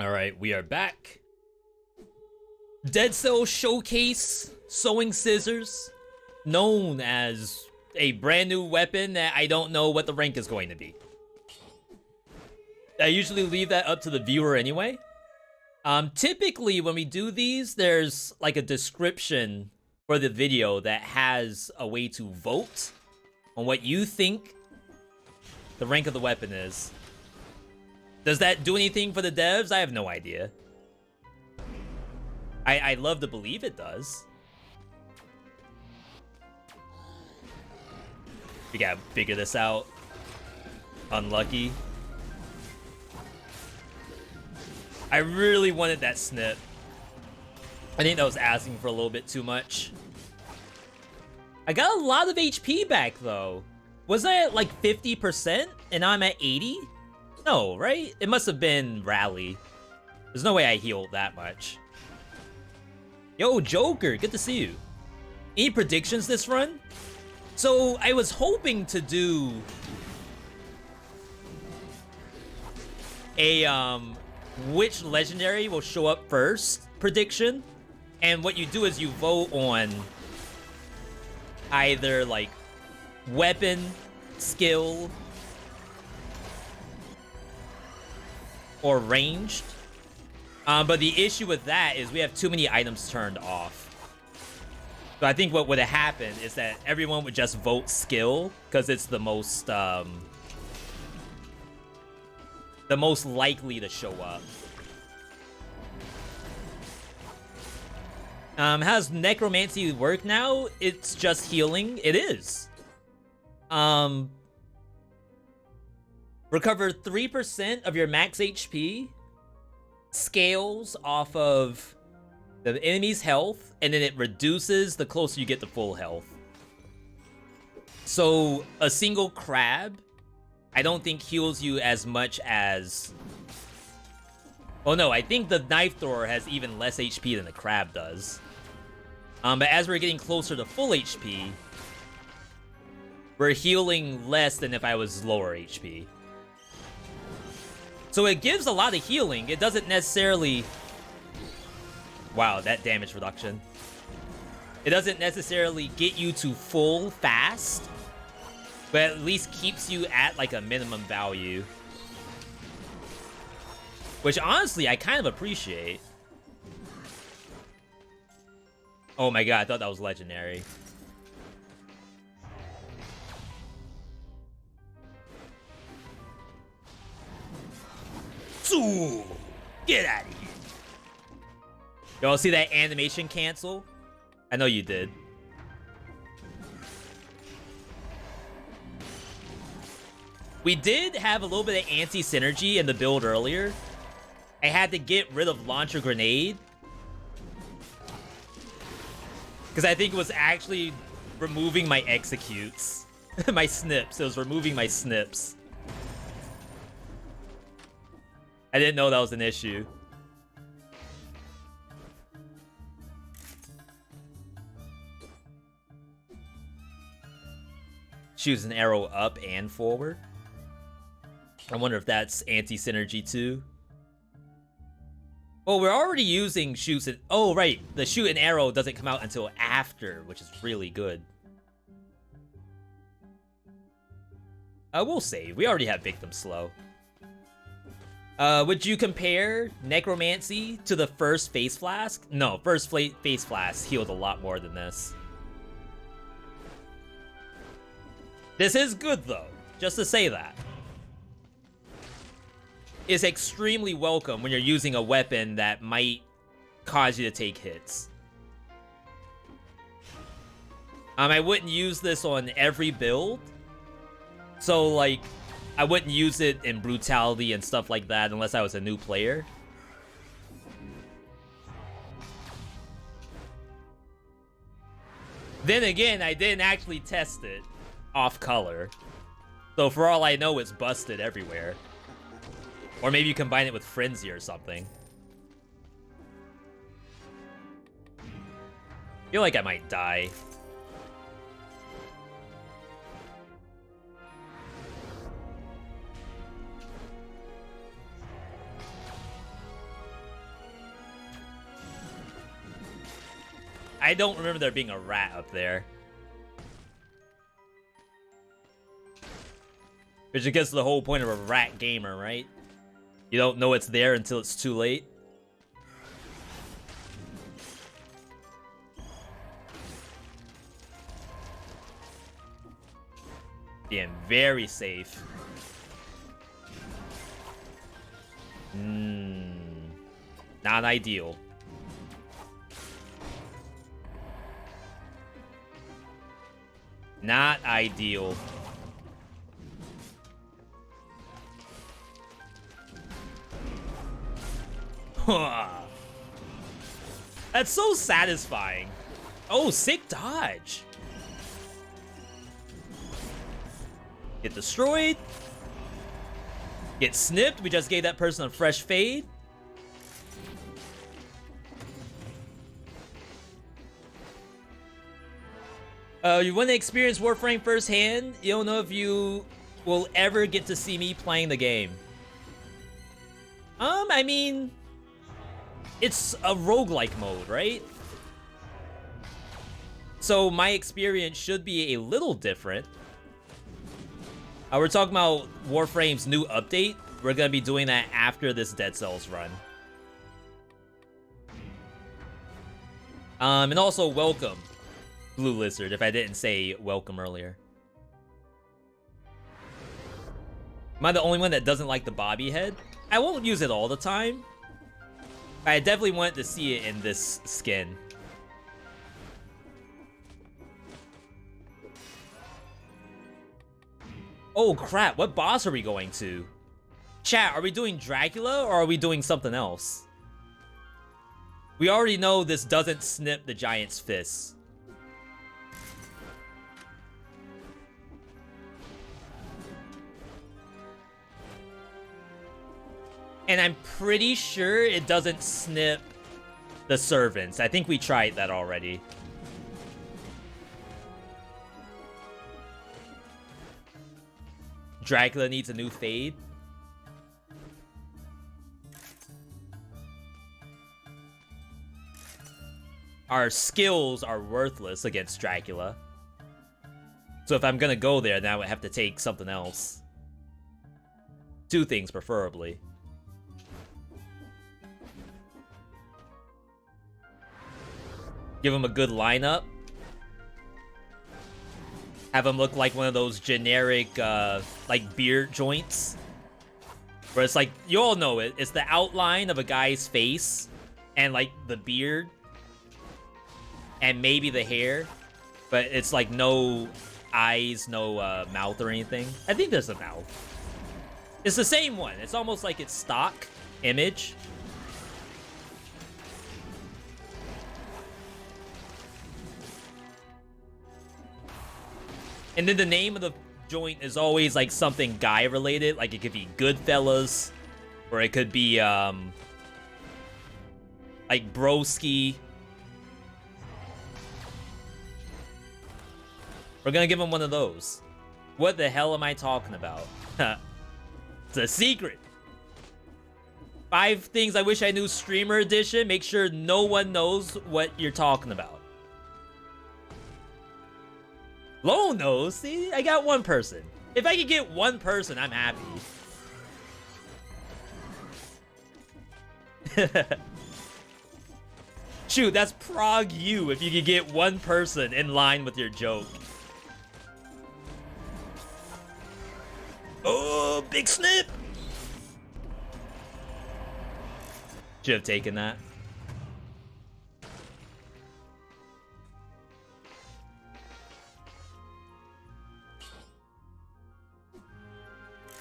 All right, we are back. Dead Cell Showcase sewing scissors, known as a brand new weapon that I don't know what the rank is going to be. I usually leave that up to the viewer anyway. Typically when we do these, there's like a description for the video that has a way to vote on what you think the rank of the weapon is. Does that do anything for the devs? I have no idea. I'd love to believe it does. We gotta figure this out. Unlucky. I really wanted that snip. I think that was asking for a little bit too much. I got a lot of HP back, though. Was I at like 50% and now I'm at 80? No, right? It must have been Rally. There's no way I healed that much. Yo, Joker, good to see you. Any predictions this run? So I was hoping to do a which legendary will show up first prediction, and what you do is you vote on either like weapon, skill, or ranged. But the issue with that is we have too many items turned off. So I think what would have happened is that everyone would just vote skill because it's the most likely to show up. How does necromancy work now? It's just healing. It is. Recover 3% of your max HP, scales off of the enemy's health, and then it reduces the closer you get to full health. So a single crab, I don't think heals you as much as... Oh no, I think the knife thrower has even less HP than the crab does. But as we're getting closer to full HP, we're healing less than if I was lower HP. So it gives a lot of healing. It doesn't necessarily... Wow, that damage reduction. It doesn't necessarily get you to full fast, but at least keeps you at like a minimum value. Which honestly, I kind of appreciate. Oh my god, I thought that was legendary. Ooh, get out of here. Y'all see that animation cancel? I know you did. We did have a little bit of anti-synergy in the build earlier. I had to get rid of Launcher Grenade, because I think it was actually removing my executes. My snips. It was removing my snips. I didn't know that was an issue. Shoots an arrow up and forward. I wonder if that's anti-synergy too. Well, we're already using shoots and... Oh, right. The shoot and arrow doesn't come out until after, which is really good. We'll save. We already have Victim Slow. Would you compare Necromancy to the first Face Flask? No, first Face Flask healed a lot more than this. This is good, though. Just to say that. Is extremely welcome when you're using a weapon that might cause you to take hits. I wouldn't use this on every build. So, like, I wouldn't use it in Brutality and stuff like that unless I was a new player. Then again, I didn't actually test it off color. So for all I know, it's busted everywhere. Or maybe you combine it with Frenzy or something. I feel like I might die. I don't remember there being a rat up there. Which I guess is the whole point of a rat gamer, right? You don't know it's there until it's too late. Being very safe. Not ideal. Not ideal. That's so satisfying. Oh, sick dodge. Get destroyed. Get snipped. We just gave that person a fresh fade. You want to experience Warframe firsthand? You don't know if you will ever get to see me playing the game. I mean, it's a roguelike mode, right? So my experience should be a little different. We're talking about Warframe's new update. We're gonna be doing that after this Dead Cells run. And also welcome, Blue Lizard, if I didn't say welcome earlier. Am I the only one that doesn't like the bobby head? I won't use it all the time. I definitely wanted to see it in this skin. Oh crap, what boss are we going to? Chat, are we doing Dracula or are we doing something else? We already know this doesn't snip the giant's fists. And I'm pretty sure it doesn't snip the servants. I think we tried that already. Dracula needs a new fade. Our skills are worthless against Dracula. So if I'm gonna go there, then I would have to take something else. Two things, preferably. Give him a good lineup. Have him look like one of those generic, like, beard joints. Where it's like, you all know it. It's the outline of a guy's face. And, like, the beard. And maybe the hair. But it's, like, no eyes, no mouth or anything. I think there's a mouth. It's the same one. It's almost like it's stock image. And then the name of the joint is always like something guy related. Like it could be Goodfellas, or it could be like Broski. We're gonna give him one of those. What the hell am I talking about? It's a secret. 5 things I wish I knew streamer edition. Make sure no one knows what you're talking about. Lone knows. See, I got one person. If I could get one person, I'm happy. Shoot, that's Prague you if you could get one person in line with your joke. Oh, big snip! Should have taken that.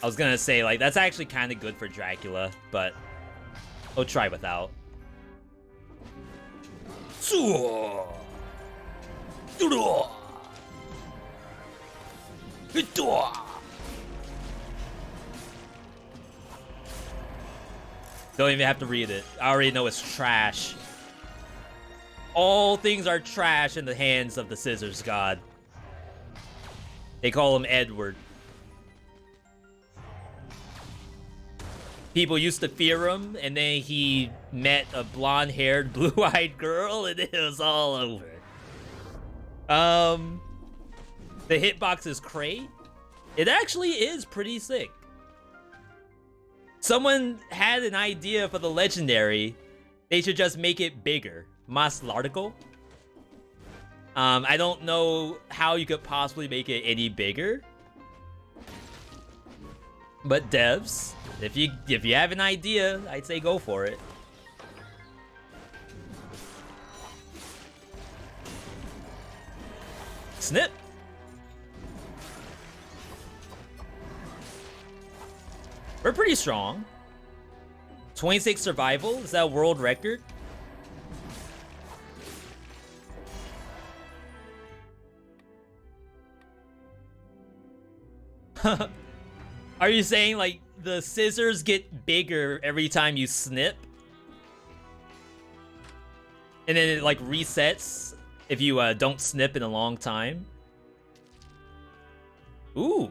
I was gonna say, like, that's actually kind of good for Dracula, but I'll try without. Don't even have to read it. I already know it's trash. All things are trash in the hands of the Scissors God. They call him Edward. People used to fear him, and then he met a blonde-haired, blue-eyed girl, and it was all over. The hitbox is cray. It actually is pretty sick. Someone had an idea for the legendary. They should just make it bigger. Más largo. I don't know how you could possibly make it any bigger. But devs, if you have an idea, I'd say go for it. Snip. We're pretty strong. 26 survival? Is that a world record? Are you saying like the scissors get bigger every time you snip? And then it like resets if you don't snip in a long time? Ooh.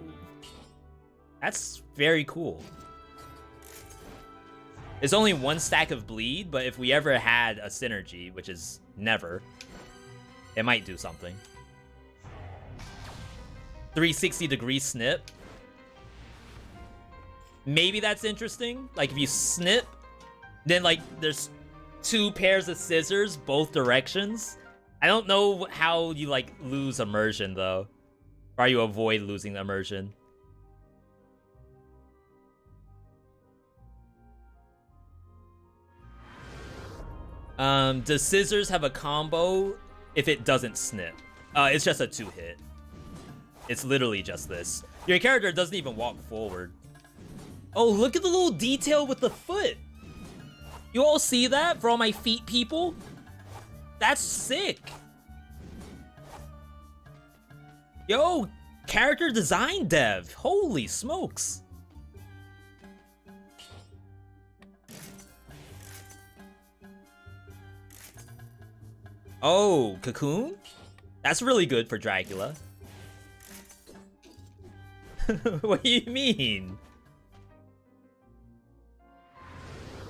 That's very cool. It's only 1 stack of bleed, but if we ever had a synergy, which is never, it might do something. 360-degree snip. Maybe that's interesting. Like if you snip, then like there's 2 pairs of scissors, both directions. I don't know how you like lose immersion though. Or you avoid losing immersion. Does scissors have a combo if it doesn't snip? It's just a 2-hit. It's literally just this. Your character doesn't even walk forward. Oh, look at the little detail with the foot. You all see that for all my feet people? That's sick. Yo, character design dev. Holy smokes. Oh, Cocoon? That's really good for Dracula. What do you mean?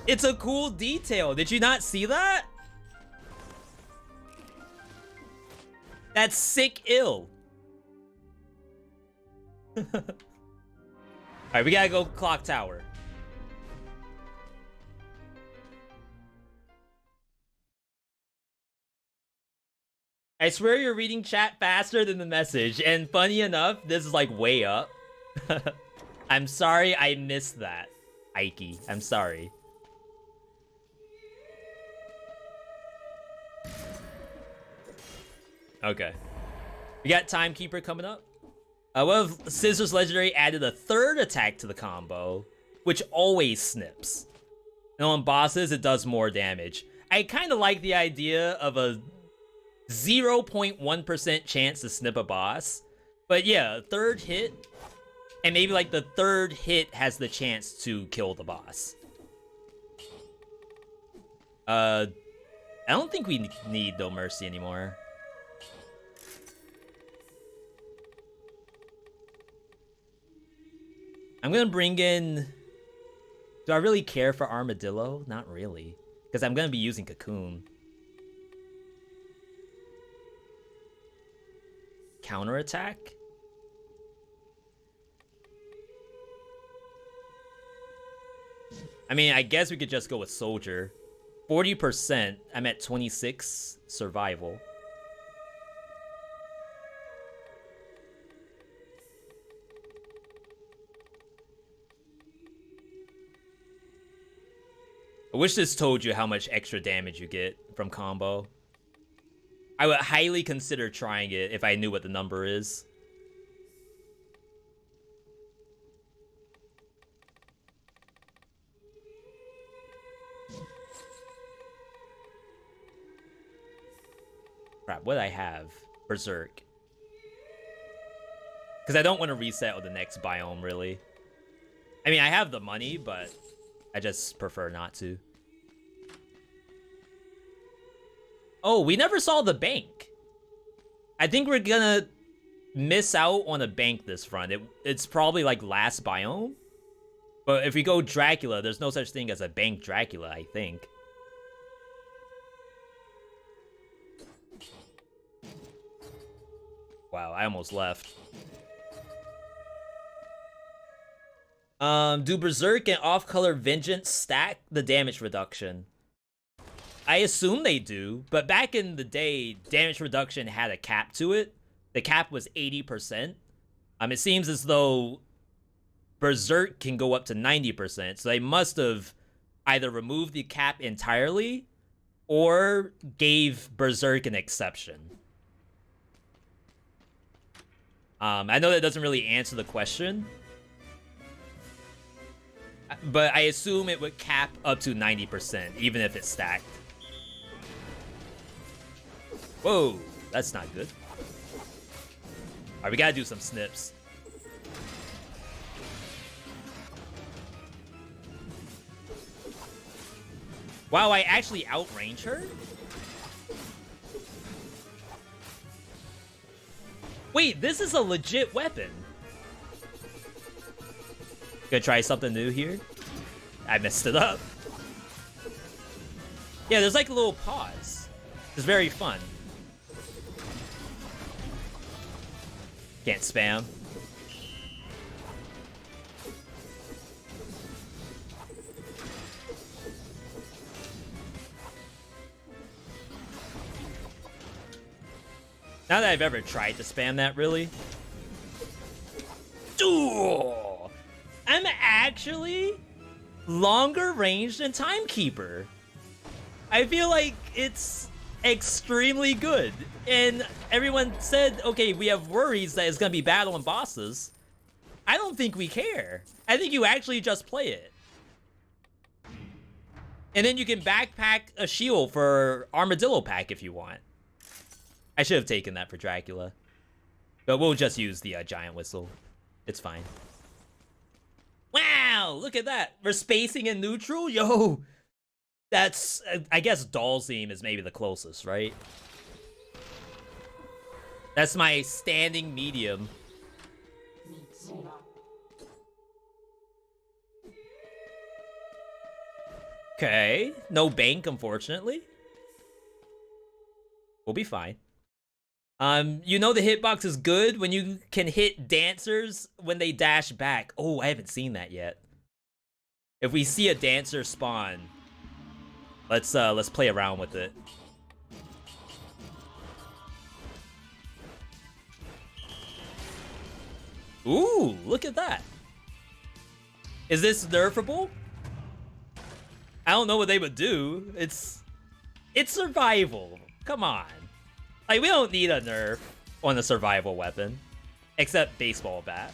It's a cool detail. Did you not see that? That's sick ill. Alright, we gotta go clock tower. I swear you're reading chat faster than the message, and funny enough, this is like way up. I'm sorry I missed that, Ike. I'm sorry. Okay. We got Timekeeper coming up. What if Scissors Legendary added a 3rd attack to the combo, which always snips? And on bosses, it does more damage. I kind of like the idea of a 0.1% chance to snip a boss. But yeah, 3rd hit, and maybe like the 3rd hit has the chance to kill the boss. I don't think we need No Mercy anymore. I'm gonna bring in... Do I really care for Armadillo? Not really. Because I'm gonna be using Cocoon. Counterattack? I mean, I guess we could just go with Soldier. 40%. I'm at 26 survival. I wish this told you how much extra damage you get from combo. I would highly consider trying it if I knew what the number is. Crap, what do I have? Berserk. Because I don't want to reset with the next biome, really. I mean, I have the money, but I just prefer not to. Oh, we never saw the bank. I think we're gonna miss out on a bank this run. It's probably like last biome. But if we go Dracula, there's no such thing as a bank Dracula, I think. Wow, I almost left. Do Berserk and Off-Color Vengeance stack the damage reduction? I assume they do, but back in the day, damage reduction had a cap to it. The cap was 80%. It seems as though Berserk can go up to 90%, so they must have either removed the cap entirely or gave Berserk an exception. I know that doesn't really answer the question. but I assume it would cap up to 90%, even if it's stacked. Whoa, that's not good. All right, we gotta do some snips. Wow, I actually outrange her? Wait, this is a legit weapon. Gonna try something new here. I messed it up. Yeah, there's like a little pause. It's very fun. Can't spam. Now that I've ever tried to spam that, really. Ooh, I'm actually longer range than Timekeeper. I feel like it's extremely good. And everyone said, okay, we have worries that it's going to be battling bosses. I don't think we care. I think you actually just play it. And then you can backpack a shield for Armadillo Pack if you want. I should have taken that for Dracula. But we'll just use the giant whistle. It's fine. Wow, look at that. We're spacing in neutral? Yo, that's, I guess Dalzim is maybe the closest, right? That's my standing medium. Okay, no bank, unfortunately. We'll be fine. You know the hitbox is good when you can hit dancers when they dash back. Oh, I haven't seen that yet. If we see a dancer spawn, let's play around with it. Ooh, look at that. Is this nerfable? I don't know what they would do. It's survival. Come on. Like, we don't need a nerf on a survival weapon. Except baseball bat.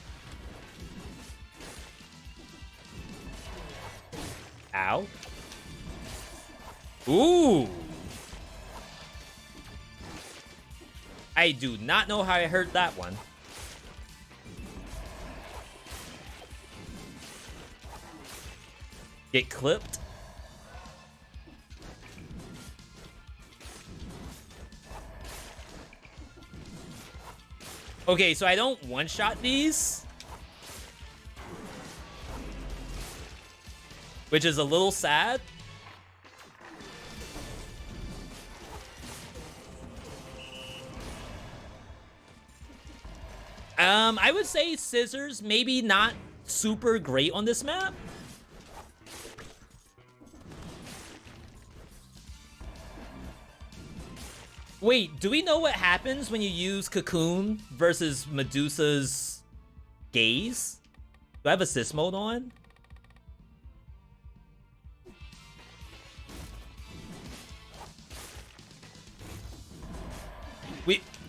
Ow. Ooh. I do not know how I hurt that one. Get clipped. Okay, so I don't one-shot these. Which is a little sad. I would say Scissors maybe not super great on this map. Wait, do we know what happens when you use Cocoon versus Medusa's Gaze? Do I have assist mode on?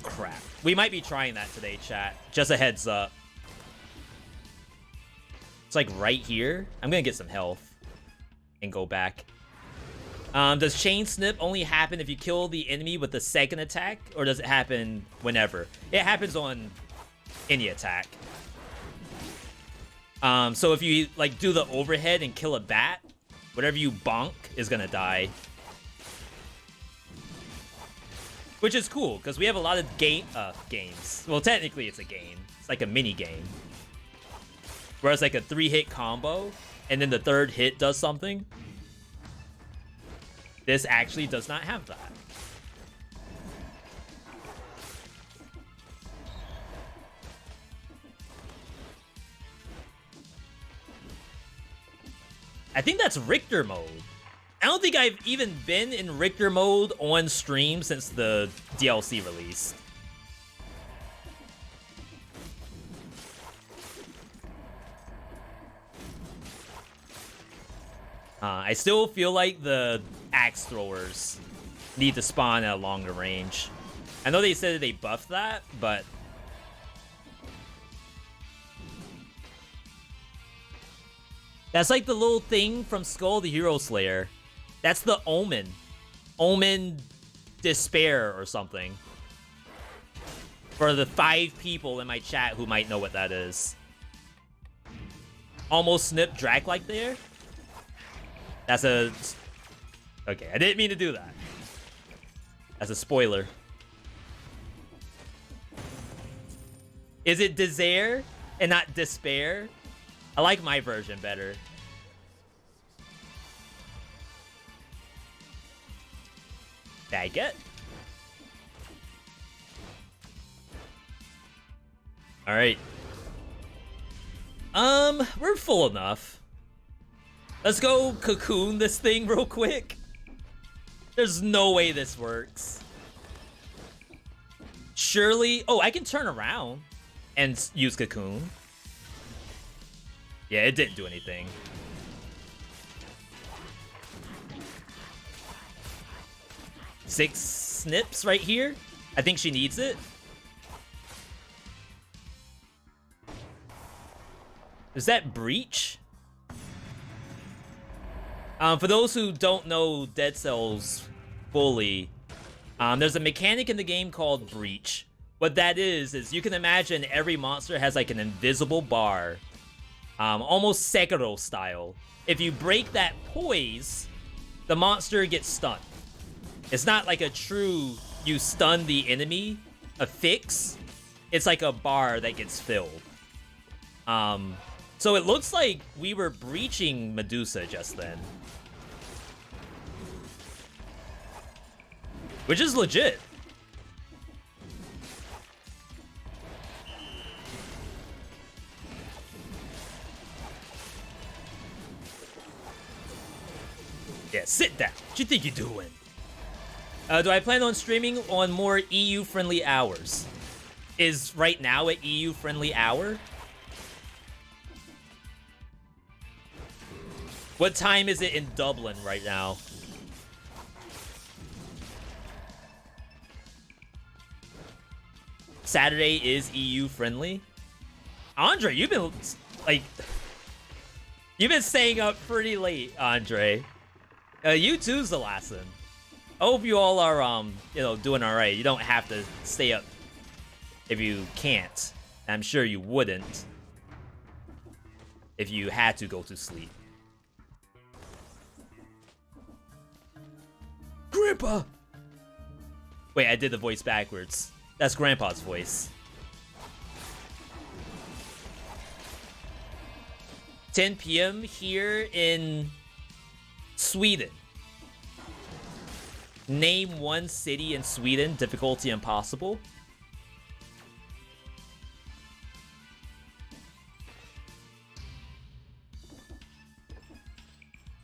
Crap. We might be trying that today, chat. Just a heads up. It's like right here. I'm gonna get some health and go back. Does chain snip only happen if you kill the enemy with the second attack, or does it happen whenever? It happens on any attack. So if you like do the overhead and kill a bat, whatever you bonk is gonna die. Which is cool, because we have a lot of games. Well, technically it's a game. It's like a mini game. Where it's like a 3-hit combo, and then the third hit does something. This actually does not have that. I think that's Richter mode. I don't think I've even been in Richter mode on stream since the DLC released. I still feel like the axe throwers need to spawn at a longer range. I know they said that they buffed that, but That's like the little thing from Skull the Hero Slayer. That's the Omen. Omen Despair or something. For the 5 people in my chat who might know what that is. Almost snipped Drac-like there. That's a... Okay, I didn't mean to do that. That's a spoiler. Is it Desire and not Despair? I like my version better. Tag it. Alright. We're full enough. Let's go cocoon this thing real quick. There's no way this works. Surely... Oh, I can turn around and use cocoon. Yeah, it didn't do anything. Six snips right here. I think she needs it. Is that Breach? For those who don't know Dead Cells fully, there's a mechanic in the game called Breach. What that is you can imagine every monster has like an invisible bar, almost Sekiro style. If you break that poise, the monster gets stunned. It's not like a true you stun the enemy affix. It's like a bar that gets filled. So it looks like we were breaching Medusa just then. Which is legit. Yeah, sit down. What you think you're doing? Do I plan on streaming on more EU-friendly hours? Is right now an EU-friendly hour? What time is it in Dublin right now? Saturday is EU-friendly? Andre, you've been, like... You've been staying up pretty late, Andre. You too's the last one. I hope you all are, you know, doing alright. You don't have to stay up if you can't. I'm sure you wouldn't if you had to go to sleep. Grandpa! Wait, I did the voice backwards. That's Grandpa's voice. 10 p.m. here in Sweden. Name one city in Sweden, difficulty impossible.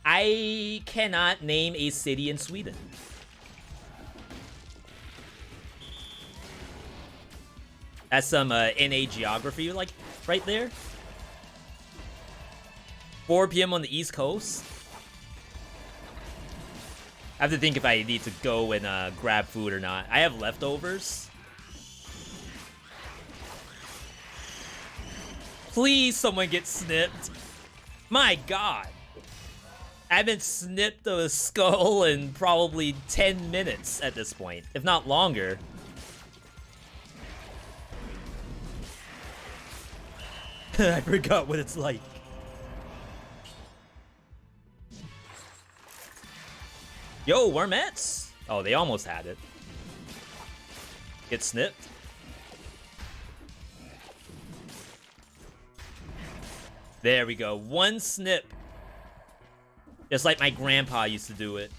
I cannot name a city in Sweden. That's some NA geography, like, right there. 4 p.m. on the East Coast. I have to think if I need to go and grab food or not. I have leftovers. Please, someone get snipped. My God. I haven't snipped a skull in probably 10 minutes at this point, if not longer. I forgot what it's like. Yo, wormettes! Oh, they almost had it. Get snipped. There we go. One snip. Just like my grandpa used to do it.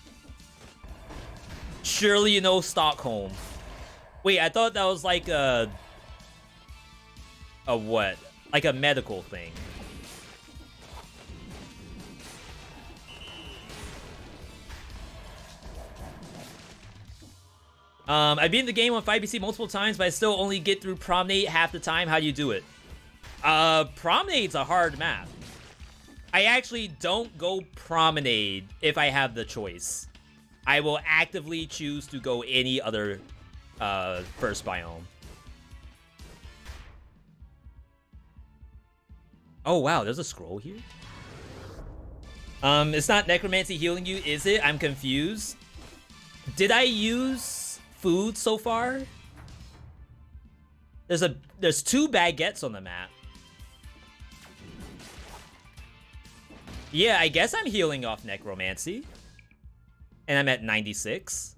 Surely you know Stockholm. Wait, I thought that was like a what? Like a medical thing. I've beaten the game on 5PC multiple times, but I still only get through Promenade half the time. How do you do it? Promenade's a hard map. I actually don't go Promenade if I have the choice. I will actively choose to go any other first biome. Oh wow, there's a scroll here? It's not necromancy healing you, is it? I'm confused. Did I use food so far? There's 2 baguettes on the map. Yeah, I guess I'm healing off necromancy. And I'm at 96.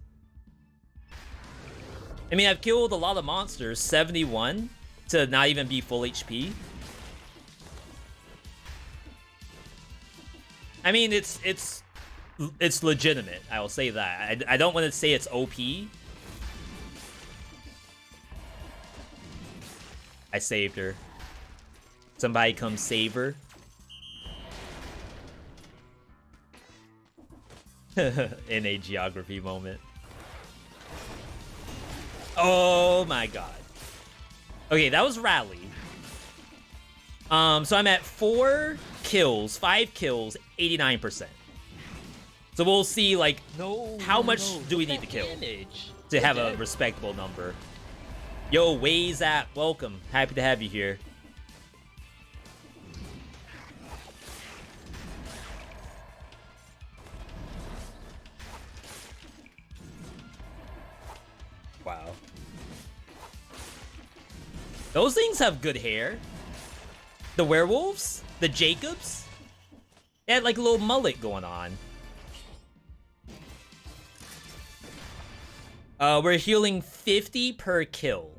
I mean, I've killed a lot of monsters, 71 to not even be full HP. I mean, it's legitimate. I will say that. I don't want to say it's OP. I saved her. Somebody come save her. In a geography moment. Oh my god. Okay, that was rally. So I'm at 4 kills, 5 kills, 89%. So we'll see, like, how much do we need to kill to have a respectable number. Yo, Ways at welcome. Happy to have you here. Wow. Those things have good hair. The werewolves? The Jacobs? They had like a little mullet going on. We're healing 50 per kill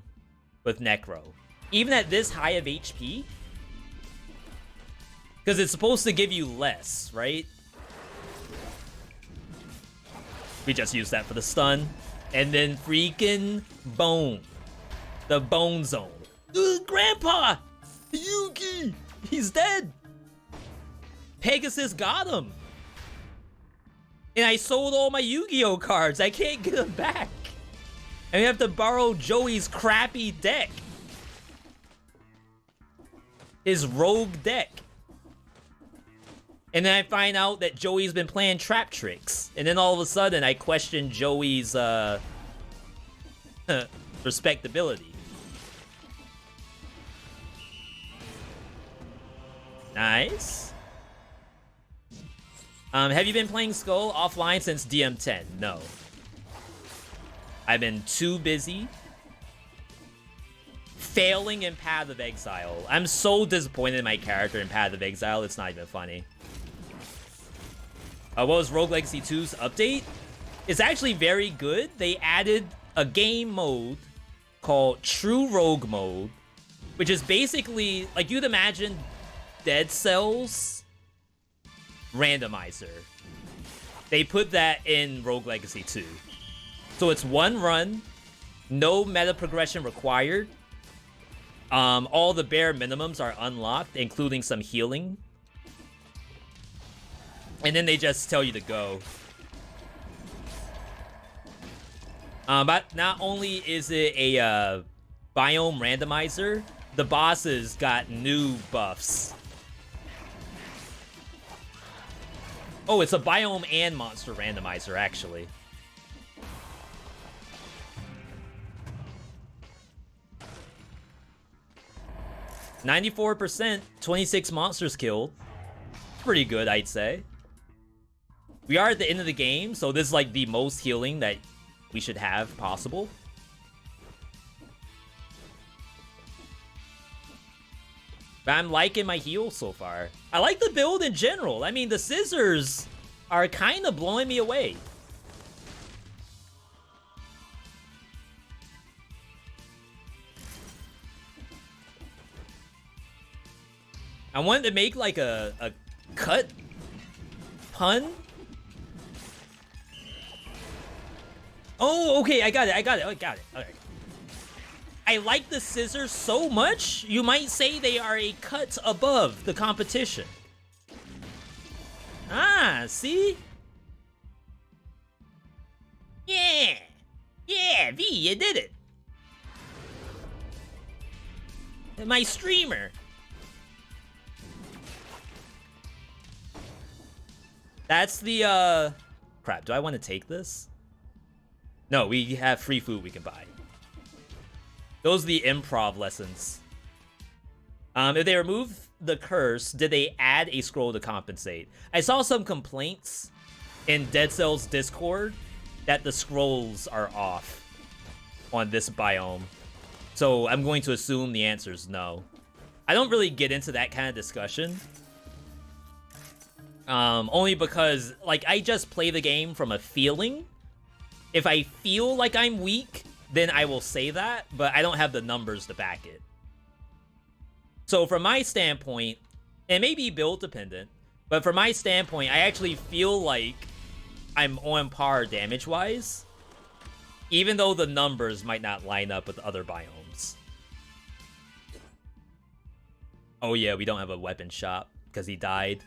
with Necro. Even at this high of HP? Because it's supposed to give you less, right? We just used that for the stun. And then freaking bone. The bone zone. Grandpa! Yugi! He's dead! Pegasus got him! And I sold all my Yu-Gi-Oh cards. I can't get them back. And we have to borrow Joey's crappy deck. His rogue deck. And then I find out that Joey's been playing trap tricks. And then all of a sudden I question Joey's respectability. Nice. Have you been playing Skull offline since DM10? No. I've been too busy failing in Path of Exile. I'm so disappointed in my character in Path of Exile, it's not even funny. What was Rogue Legacy 2's update? It's actually very good. They added a game mode called True Rogue Mode, which is basically, like, you'd imagine Dead Cells randomizer. They put that in Rogue Legacy 2. So it's one run, no meta progression required. All the bare minimums are unlocked, including some healing. And then they just tell you to go. But not only is it a biome randomizer, the bosses got new buffs. Oh, it's a biome and monster randomizer, actually. %, 26 monsters killed. Pretty good, I'd say. We are at the end of the game, so this is like the most healing that we should have possible. But I'm liking my heals so far. I like the build in general. I mean, the scissors are kind of blowing me away. I wanted to make like a cut pun. Oh, okay, I got it. Okay. I like the scissors so much, you might say they are a cut above the competition. Ah, see? Yeah! Yeah, V, you did it! My streamer! That's the, crap, do I want to take this? No, we have free food we can buy. Those are the improv lessons. If they remove the curse, did they add a scroll to compensate? I saw some complaints in Dead Cell's Discord that the scrolls are off on this biome. So I'm going to assume the answer is no. I don't really get into that kind of discussion. Only because, like, I just play the game from a feeling. If I feel like I'm weak, then I will say that, but I don't have the numbers to back it. So from my standpoint, it may be build dependent, but from my standpoint, I actually feel like I'm on par damage-wise, even though the numbers might not line up with other biomes. Oh yeah, we don't have a weapon shop because he died.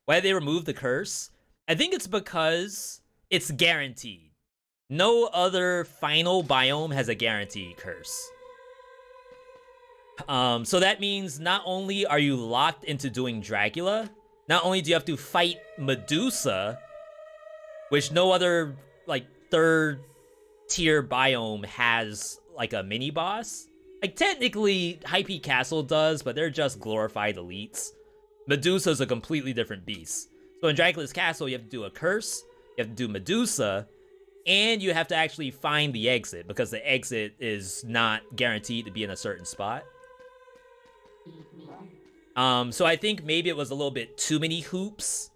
Why did they remove the curse? I think it's because it's guaranteed. No other final biome has a guaranteed curse. So that means not only are you locked into doing Dracula, not only do you have to fight Medusa, which no other, like, third-tier biome has, like, a mini-boss. Like, technically, High Peak Castle does, but they're just glorified elites. Medusa's a completely different beast. So in Dracula's Castle, you have to do a curse, you have to do Medusa, and you have to actually find the exit, because the exit is not guaranteed to be in a certain spot. So I think maybe it was a little bit too many hoops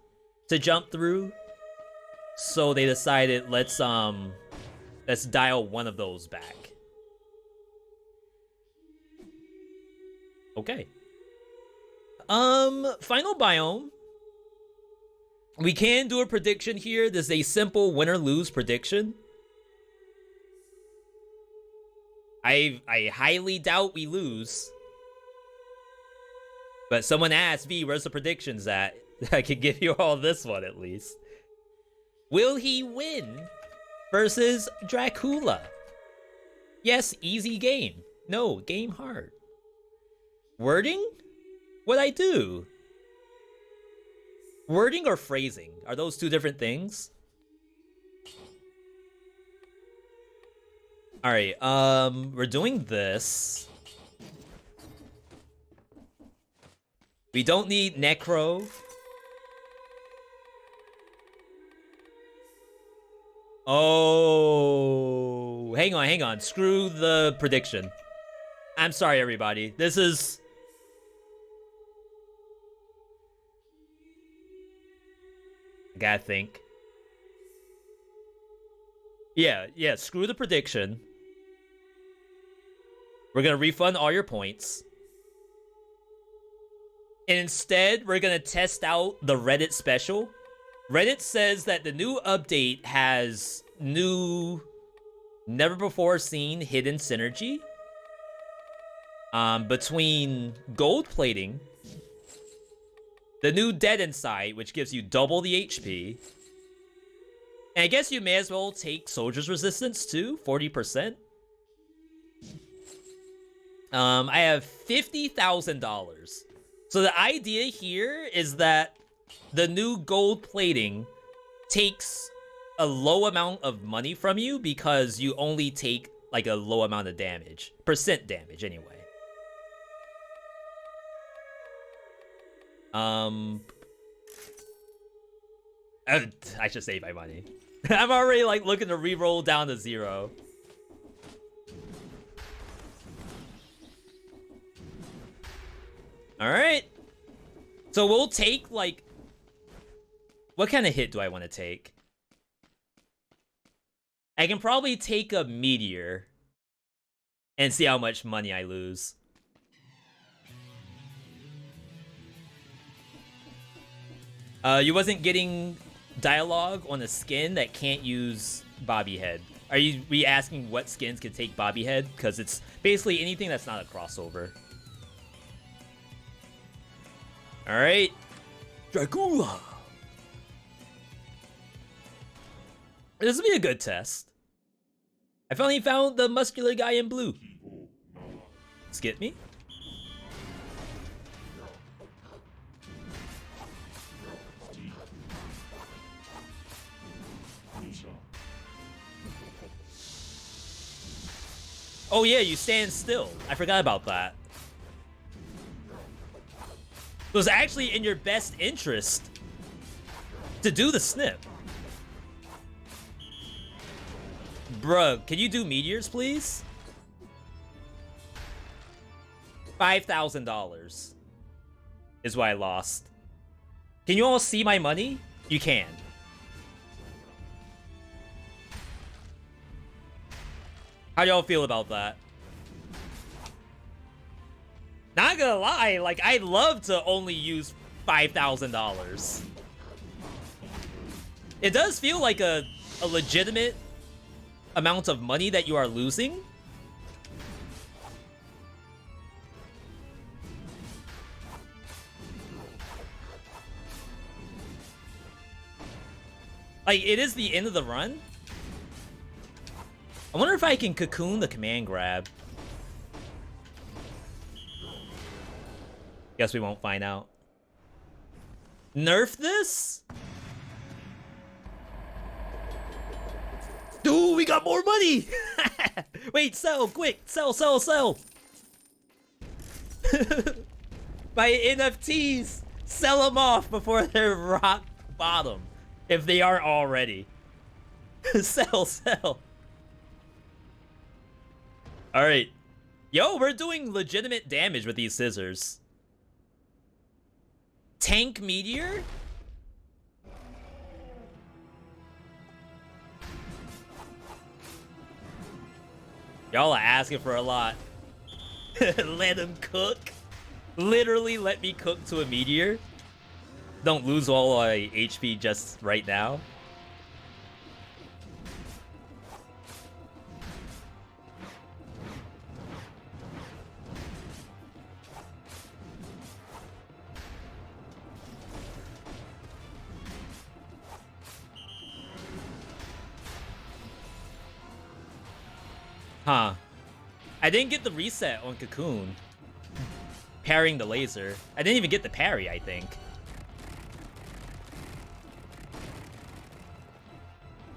to jump through. So they decided, let's dial one of those back. Okay. Final biome. We can do a prediction here. This is a simple win or lose prediction. I highly doubt we lose. But someone asked, V, where's the predictions at? I could give you all this one at least. Will he win versus Dracula? Yes, easy game. No, game hard. Wording? What'd I do? Wording or phrasing? Are those two different things? Alright, we're doing this. We don't need Necro. Oh, hang on. Screw the prediction. I'm sorry, everybody. This is... I gotta think. Yeah, screw the prediction. We're gonna refund all your points. And instead, we're gonna test out the Reddit special. Reddit says that the new update has new, never before seen hidden synergy between gold plating, the new Dead Inside, which gives you double the HP, and I guess you may as well take Soldier's Resistance too, 40%. I have $50,000. So the idea here is that the new gold plating takes a low amount of money from you because you only take like a low amount of damage. Percent damage, anyway. I should save my money. I'm already like looking to re-roll down to 0. Alright. So we'll take, like... What kind of hit do I want to take? I can probably take a meteor and see how much money I lose. You wasn't getting dialogue on a skin that can't use Bobby Head. Are you asking what skins can take Bobby Head? Because it's basically anything that's not a crossover. Alright. Dracula! This will be a good test. I finally found the muscular guy in blue. Skip me? Oh yeah, you stand still. I forgot about that. So it's actually in your best interest to do the snip. Bruh, can you do meteors, please? $5,000 is what I lost. Can you all see my money? You can. How do y'all feel about that? Not gonna lie, like, I'd love to only use $5,000. It does feel like a legitimate amount of money that you are losing. Like, it is the end of the run. I wonder if I can cocoon the command grab. Guess we won't find out. Nerf this? Dude, we got more money! Wait, sell, quick! Sell, sell, sell! My NFTs! Sell them off before they're rock bottom. If they aren't already. Sell, sell. Alright. Yo, we're doing legitimate damage with these scissors. Tank meteor? Y'all are asking for a lot. Let him cook. Literally let me cook to a meteor. Don't lose all my HP just right now. Huh. I didn't get the reset on Cocoon. Parrying the laser. I didn't even get the parry, I think.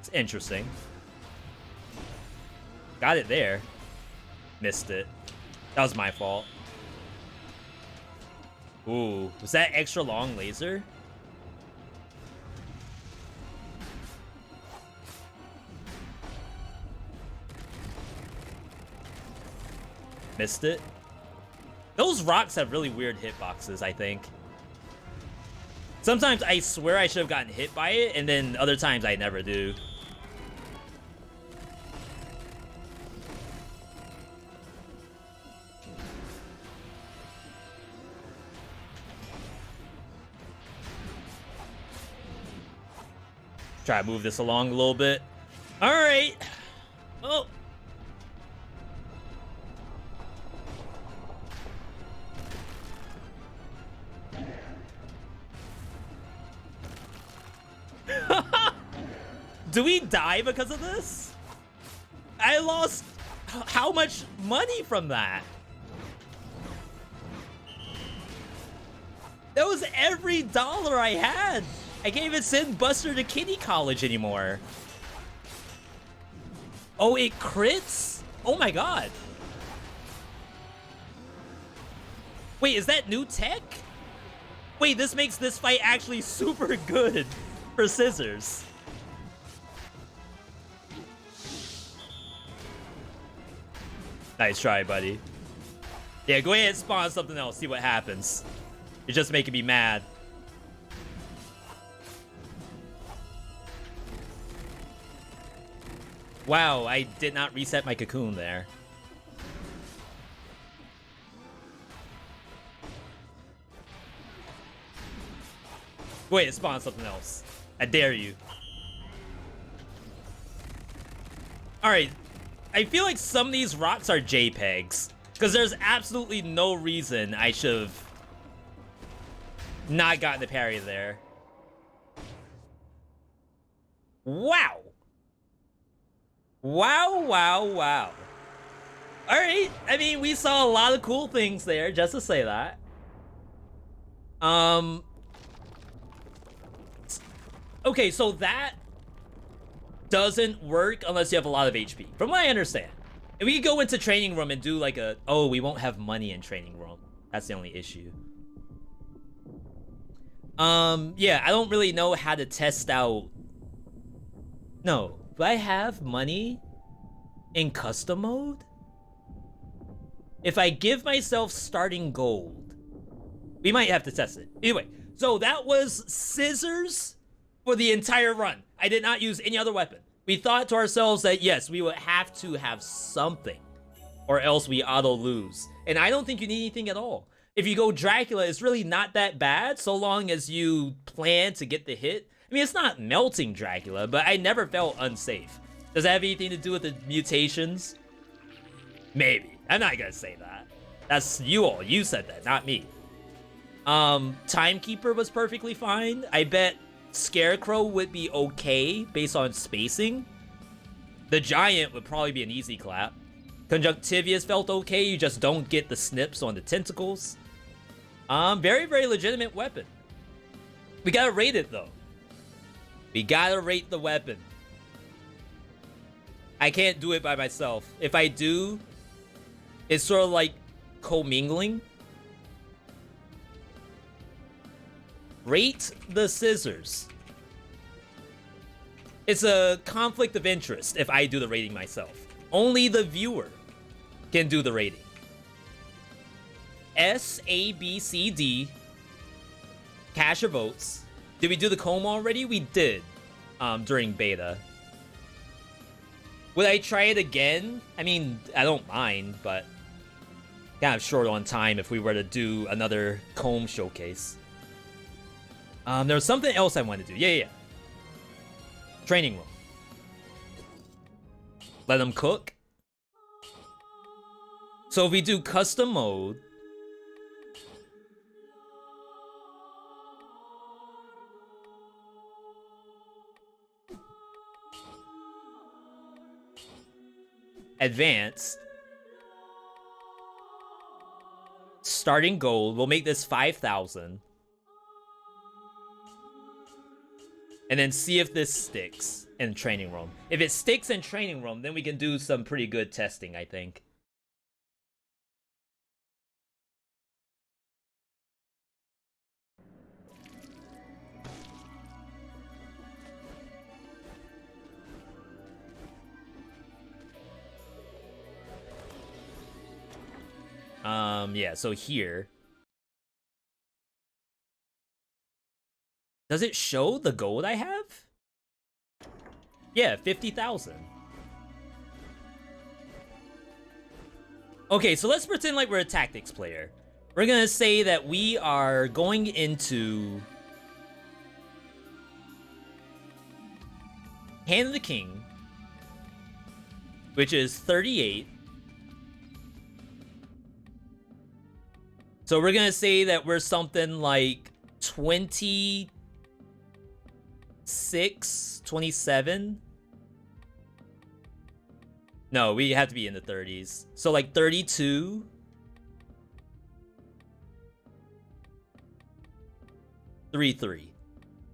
It's interesting. Got it there. Missed it. That was my fault. Ooh, was that extra long laser? Missed it. Those rocks have really weird hitboxes, I think. Sometimes I swear I should have gotten hit by it, and then other times I never do. Try to move this along a little bit. All right. Oh. Do we die because of this? I lost how much money from that? That was every dollar I had. I can't even send Buster to Kitty College anymore. Oh, it crits? Oh my god. Wait, is that new tech? Wait, this makes this fight actually super good for scissors. Nice try, buddy. Yeah, go ahead and spawn something else, see what happens. You're just making me mad. Wow, I did not reset my cocoon there. Go ahead and spawn something else. I dare you. Alright. I feel like some of these rocks are JPEGs. Because there's absolutely no reason I should have not gotten the parry there. Wow. Wow, wow, wow. Alright. I mean, we saw a lot of cool things there, just to say that. Okay, so that doesn't work unless you have a lot of HP, from what I understand. And we could go into training room and do like a, oh, we won't have money in training room. That's the only issue. Yeah, I don't really know how to test out. No, do I have money in custom mode? If I give myself starting gold, we might have to test it. Anyway, so that was scissors for the entire run. I did not use any other weapon. We thought to ourselves that yes, we would have to have something or else we auto lose. And I don't think you need anything at all. If you go Dracula, it's really not that bad so long as you plan to get the hit. I mean, it's not melting Dracula, but I never felt unsafe. Does that have anything to do with the mutations? Maybe. I'm not gonna say that. That's you all. You said that, not me. Timekeeper was perfectly fine. I bet Scarecrow would be okay based on spacing. The Giant would probably be an easy clap. Conjunctivius felt okay. You just don't get the snips on the tentacles. Very, very legitimate weapon. We gotta rate it though. We gotta rate the weapon. I can't do it by myself. If I do, it's sort of like commingling. Rate the scissors. It's a conflict of interest if I do the rating myself. Only the viewer can do the rating. S, A, B, C, D. Cash your votes. Did we do the comb already? We did during beta. Would I try it again? I mean, I don't mind, but kind of short on time if we were to do another comb showcase. There was something else I wanted to do. Yeah. Training room. Let them cook. So if we do custom mode, advanced, starting gold, we'll make this 5,000. And then see if this sticks in training room. If it sticks in training room, then we can do some pretty good testing, I think. Yeah, so here. Does it show the gold I have? Yeah, 50,000. Okay, so let's pretend like we're a tactics player. We're gonna say that we are going into Hand of the King, which is 38. So we're gonna say that we're something like 26, 27. No, we have to be in the 30s. So like 32. 3-3.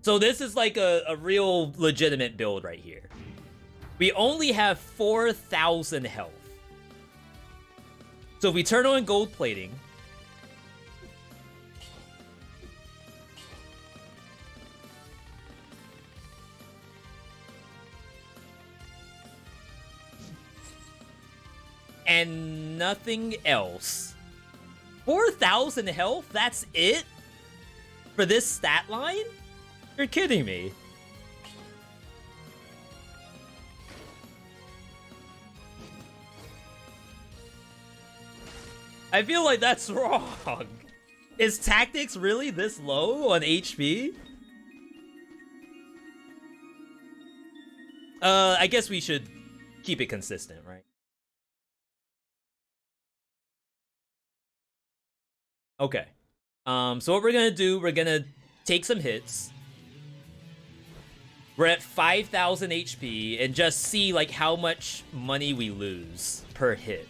So this is like a real legitimate build right here. We only have 4,000 health. So if we turn on gold plating, and nothing else. 4,000 health? That's it? For this stat line? You're kidding me. I feel like that's wrong. Is tactics really this low on HP? I guess we should keep it consistent, right? Okay. So what we're gonna do, we're gonna take some hits. We're at 5,000 HP and just see like how much money we lose per hit.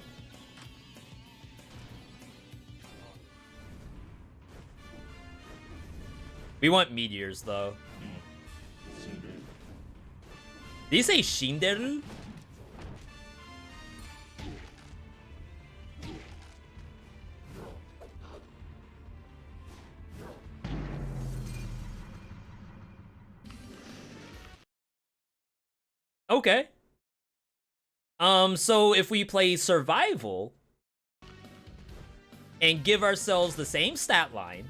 We want meteors though. Did you say Shinderu? Okay. So if we play survival and give ourselves the same stat line,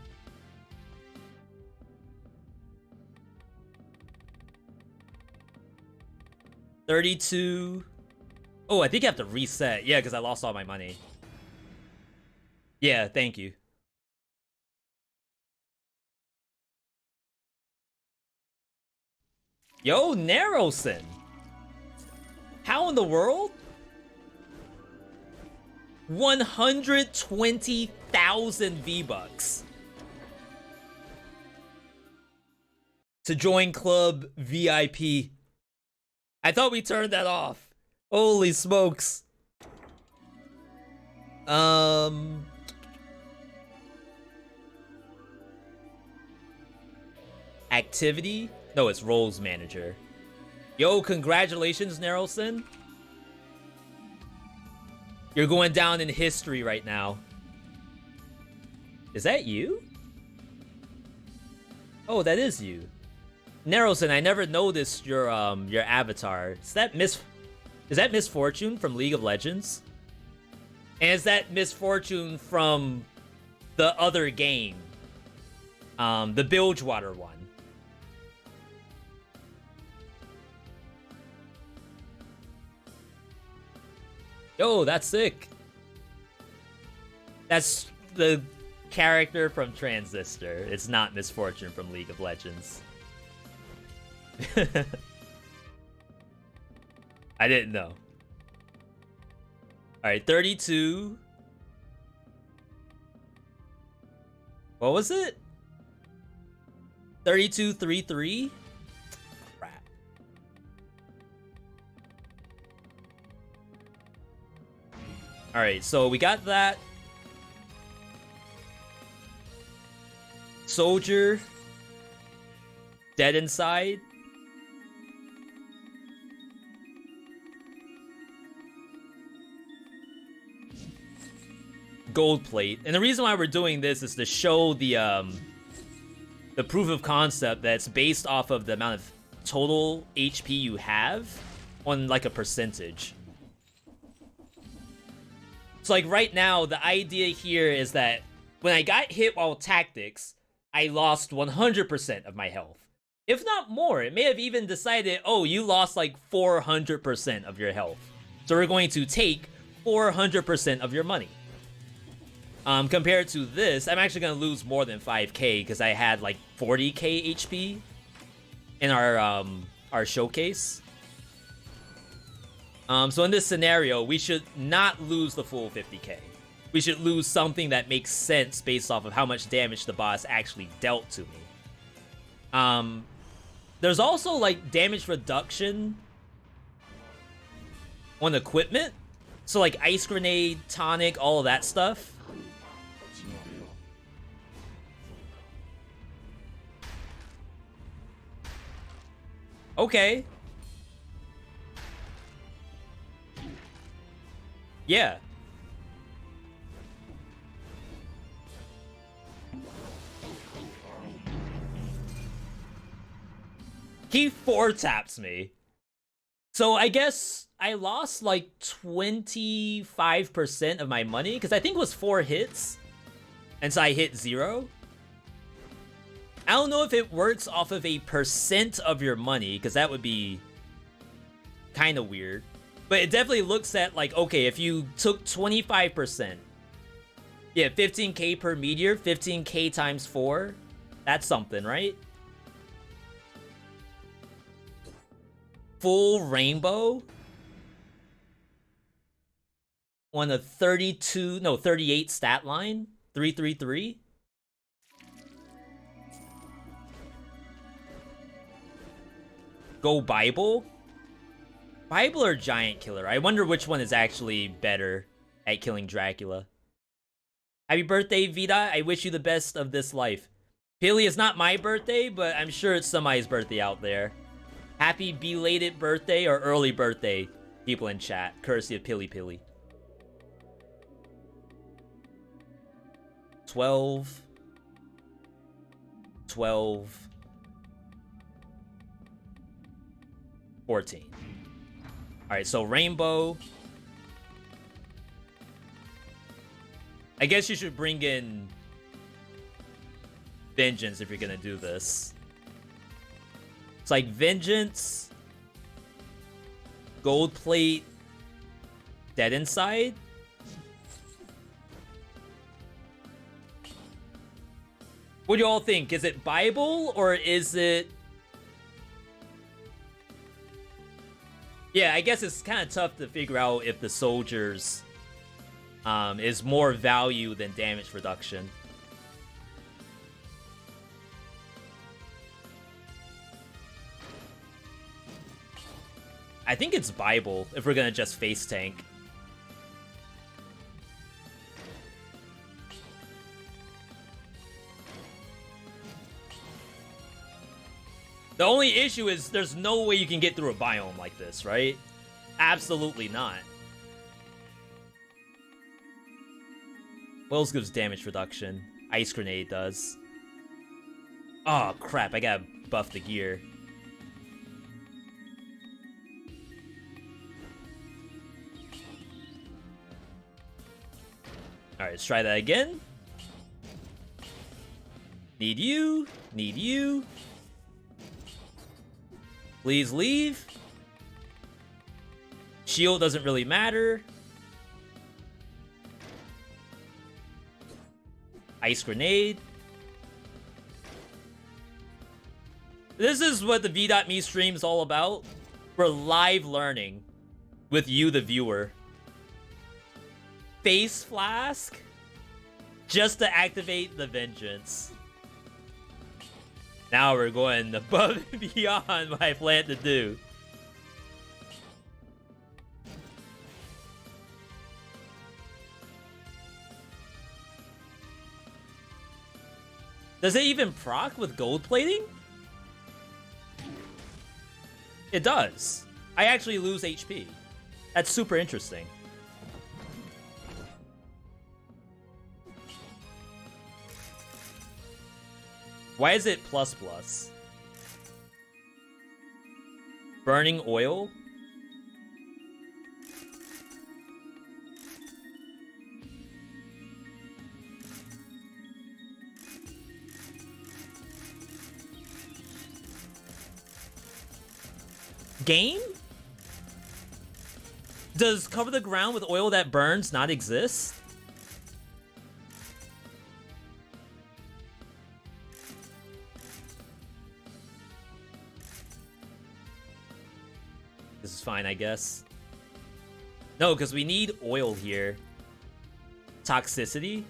$32. Oh, I think I have to reset. Yeah, because I lost all my money. Yeah, thank you. Yo, Narrowson. How in the world? 120,000 V-Bucks. To join Club VIP. I thought we turned that off. Holy smokes. Activity? No, it's roles manager. Yo, congratulations, Narrowson. You're going down in history right now. Is that you? Oh, that is you. Narrowson, I never noticed your avatar. Is that Misfortune from League of Legends? And is that Misfortune from the other game? The Bilgewater one. Yo, that's sick. That's the character from Transistor. It's not Misfortune from League of Legends. I didn't know. Alright, 32. What was it? 3233? Crap. Alright, so we got that. Soldier. Dead inside. Gold plate. And the reason why we're doing this is to show the proof of concept that's based off of the amount of total HP you have on like a percentage. So like right now, the idea here is that when I got hit while tactics, I lost 100% of my health. If not more, it may have even decided, oh, you lost like 400% of your health. So we're going to take 400% of your money. Compared to this, I'm actually going to lose more than 5k because I had like 40k HP in our showcase. So in this scenario, we should not lose the full 50k. We should lose something that makes sense based off of how much damage the boss actually dealt to me. There's also like damage reduction on equipment. So like ice grenade, tonic, all of that stuff. Okay. Yeah. He 4-taps me. So I guess I lost like 25% of my money because I think it was 4 hits. And so I hit 0. I don't know if it works off of a percent of your money because that would be kind of weird. But it definitely looks at like, okay, if you took 25%, yeah, 15k per meteor, 15k times 4, that's something, right? Full rainbow on a 38 stat line, 333. Go Bible? Bible or Giant Killer? I wonder which one is actually better at killing Dracula. Happy birthday, Vita. I wish you the best of this life. Pilly, is not my birthday, but I'm sure it's somebody's birthday out there. Happy belated birthday or early birthday, people in chat, courtesy of Pilly Pilly. 12. 12. 14. Alright, so Rainbow. I guess you should bring in Vengeance if you're gonna do this. It's like Vengeance, Gold Plate, Dead Inside. What do you all think? Is it Bible or is it... Yeah, I guess it's kind of tough to figure out if the soldiers is more value than damage reduction. I think it's Bible if we're gonna just face tank. The only issue is there's no way you can get through a biome like this, right? Absolutely not. Wells gives damage reduction. Ice Grenade does. Oh, crap. I gotta buff the gear. Alright, let's try that again. Need you. Need you. Please leave. Shield doesn't really matter. Ice Grenade. This is what the V.Me stream is all about. We're live learning with you, the viewer. Face Flask just to activate the Vengeance. Now we're going above and beyond what I planned to do. Does it even proc with gold plating? It does. I actually lose HP. That's super interesting. Why is it plus plus? Burning oil? Game? Does cover the ground with oil that burns not exist? This is fine, I guess. No, because we need oil here. Toxicity?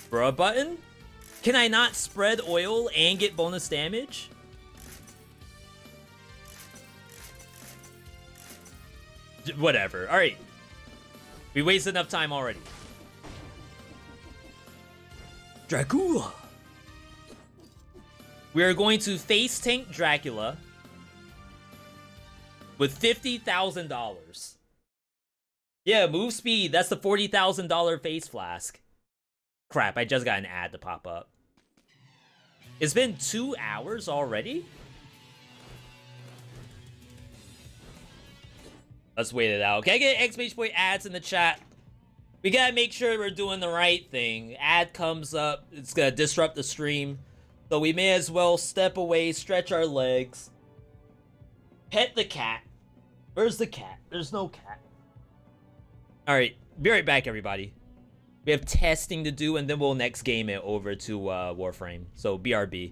Bruh button? Can I not spread oil and get bonus damage? Whatever. Alright. We wasted enough time already. Dracula. We are going to face tank Dracula with $50,000. Yeah, move speed. That's the $40,000 face flask. Crap, I just got an ad to pop up. It's been 2 hours already? Let's wait it out. Can I get exclamation point ads in the chat? We gotta make sure we're doing the right thing. Ad comes up, it's gonna disrupt the stream. So we may as well step away, stretch our legs. Pet the cat. Where's the cat? There's no cat. Alright, be right back, everybody. We have testing to do, and then we'll next game it over to Warframe. So, BRB.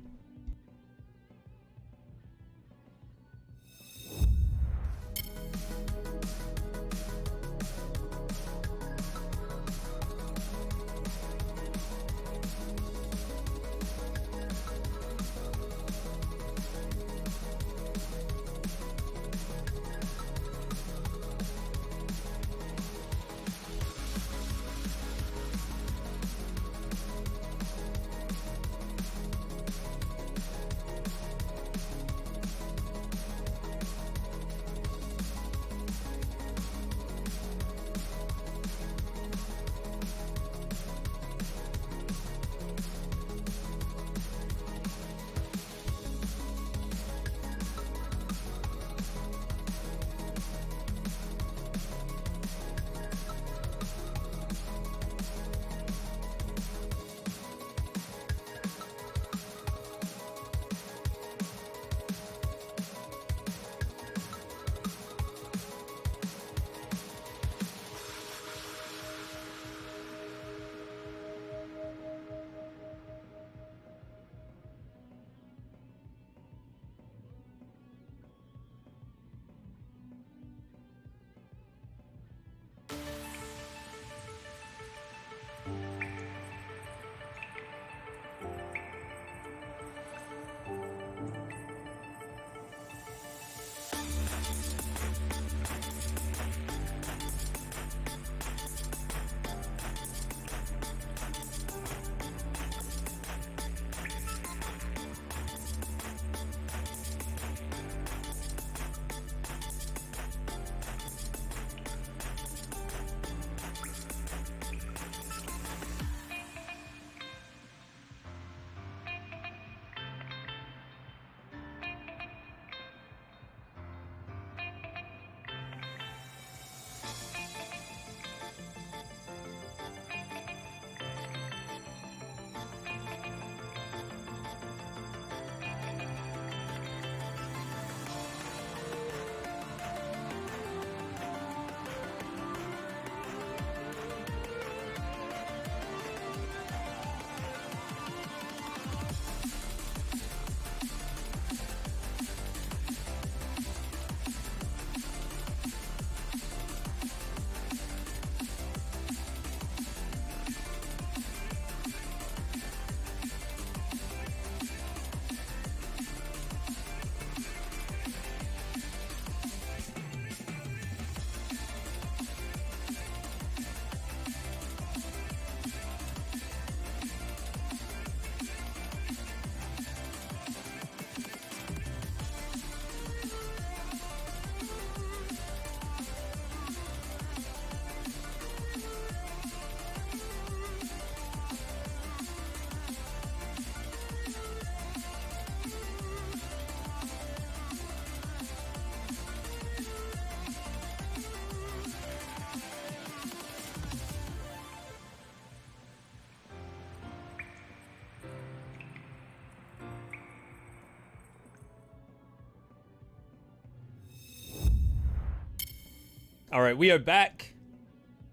Alright, we are back.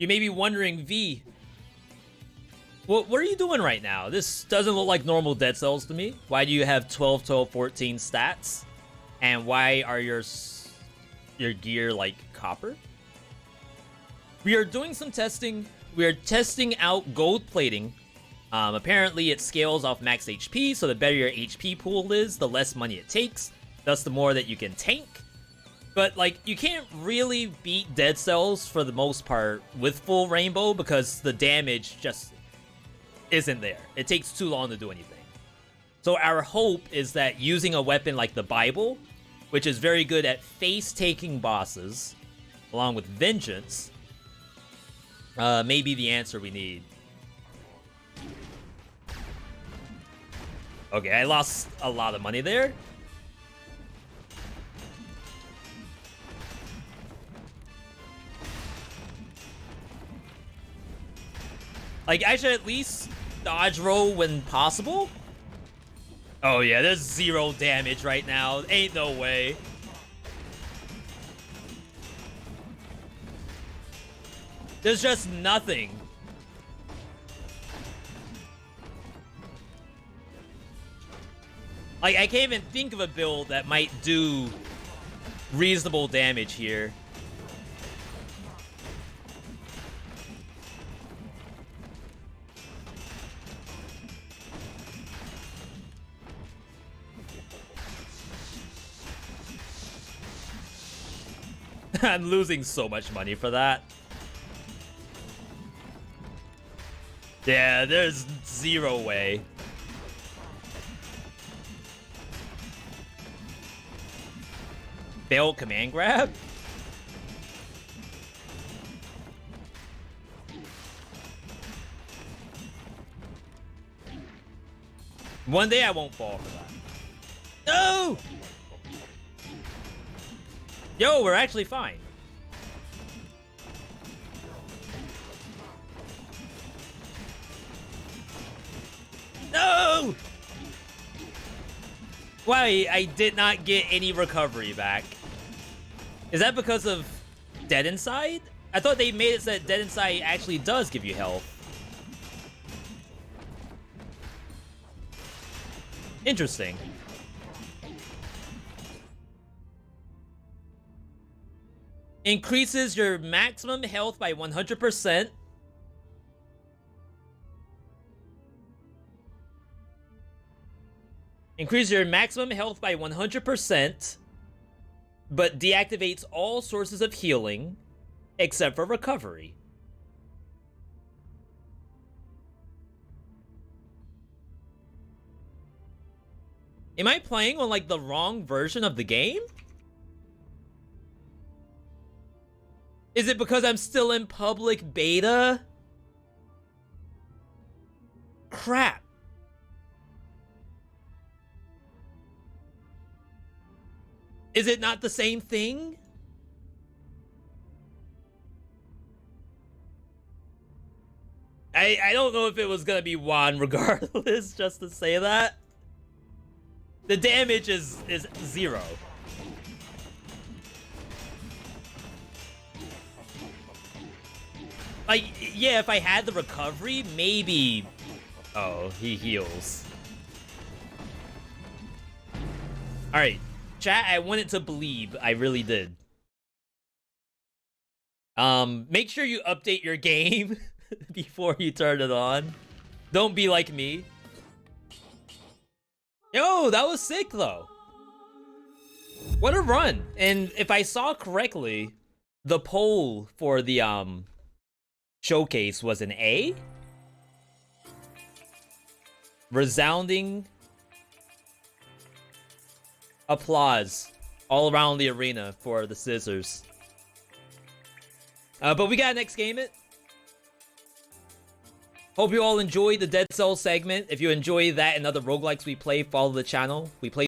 You may be wondering, V, what are you doing right now? This doesn't look like normal Dead Cells to me. Why do you have 12, 12, 14 stats? And why are your gear like copper? We are doing some testing. We are testing out gold plating. Apparently it scales off max HP, so the better your HP pool is, the less money it takes. Thus the more that you can tank. But, like, you can't really beat Dead Cells for the most part with full Rainbow because the damage just isn't there. It takes too long to do anything. So our hope is that using a weapon like the Bible, which is very good at face-taking bosses, along with Vengeance, may be the answer we need. Okay, I lost a lot of money there. Like, I should at least dodge roll when possible. Oh yeah, there's 0 damage right now. Ain't no way. There's just nothing. Like, I can't even think of a build that might do reasonable damage here. I'm losing so much money for that. Yeah, there's 0 way. Failed command grab? One day I won't fall for that. No! Yo, we're actually fine. No! Why, I did not get any recovery back. Is that because of Dead Inside? I thought they made it so that Dead Inside actually does give you health. Interesting. Increases your maximum health by 100%. Increase your maximum health by 100%, but deactivates all sources of healing, except for recovery. Am I playing on, like, the wrong version of the game? Is it because I'm still in public beta? Crap. Is it not the same thing? I don't know if it was gonna be one regardless, just to say that. The damage is 0. Like, yeah, if I had the recovery, maybe... Oh, he heals. Alright, chat, I wanted to believe. I really did. Make sure you update your game before you turn it on. Don't be like me. Yo, that was sick, though. What a run. And if I saw correctly, the poll for the, showcase was an A. Resounding applause all around the arena for the Scissors. But we got next game it. Hope you all enjoyed the Dead Cells segment. If you enjoy that and other roguelikes we play, follow the channel. We play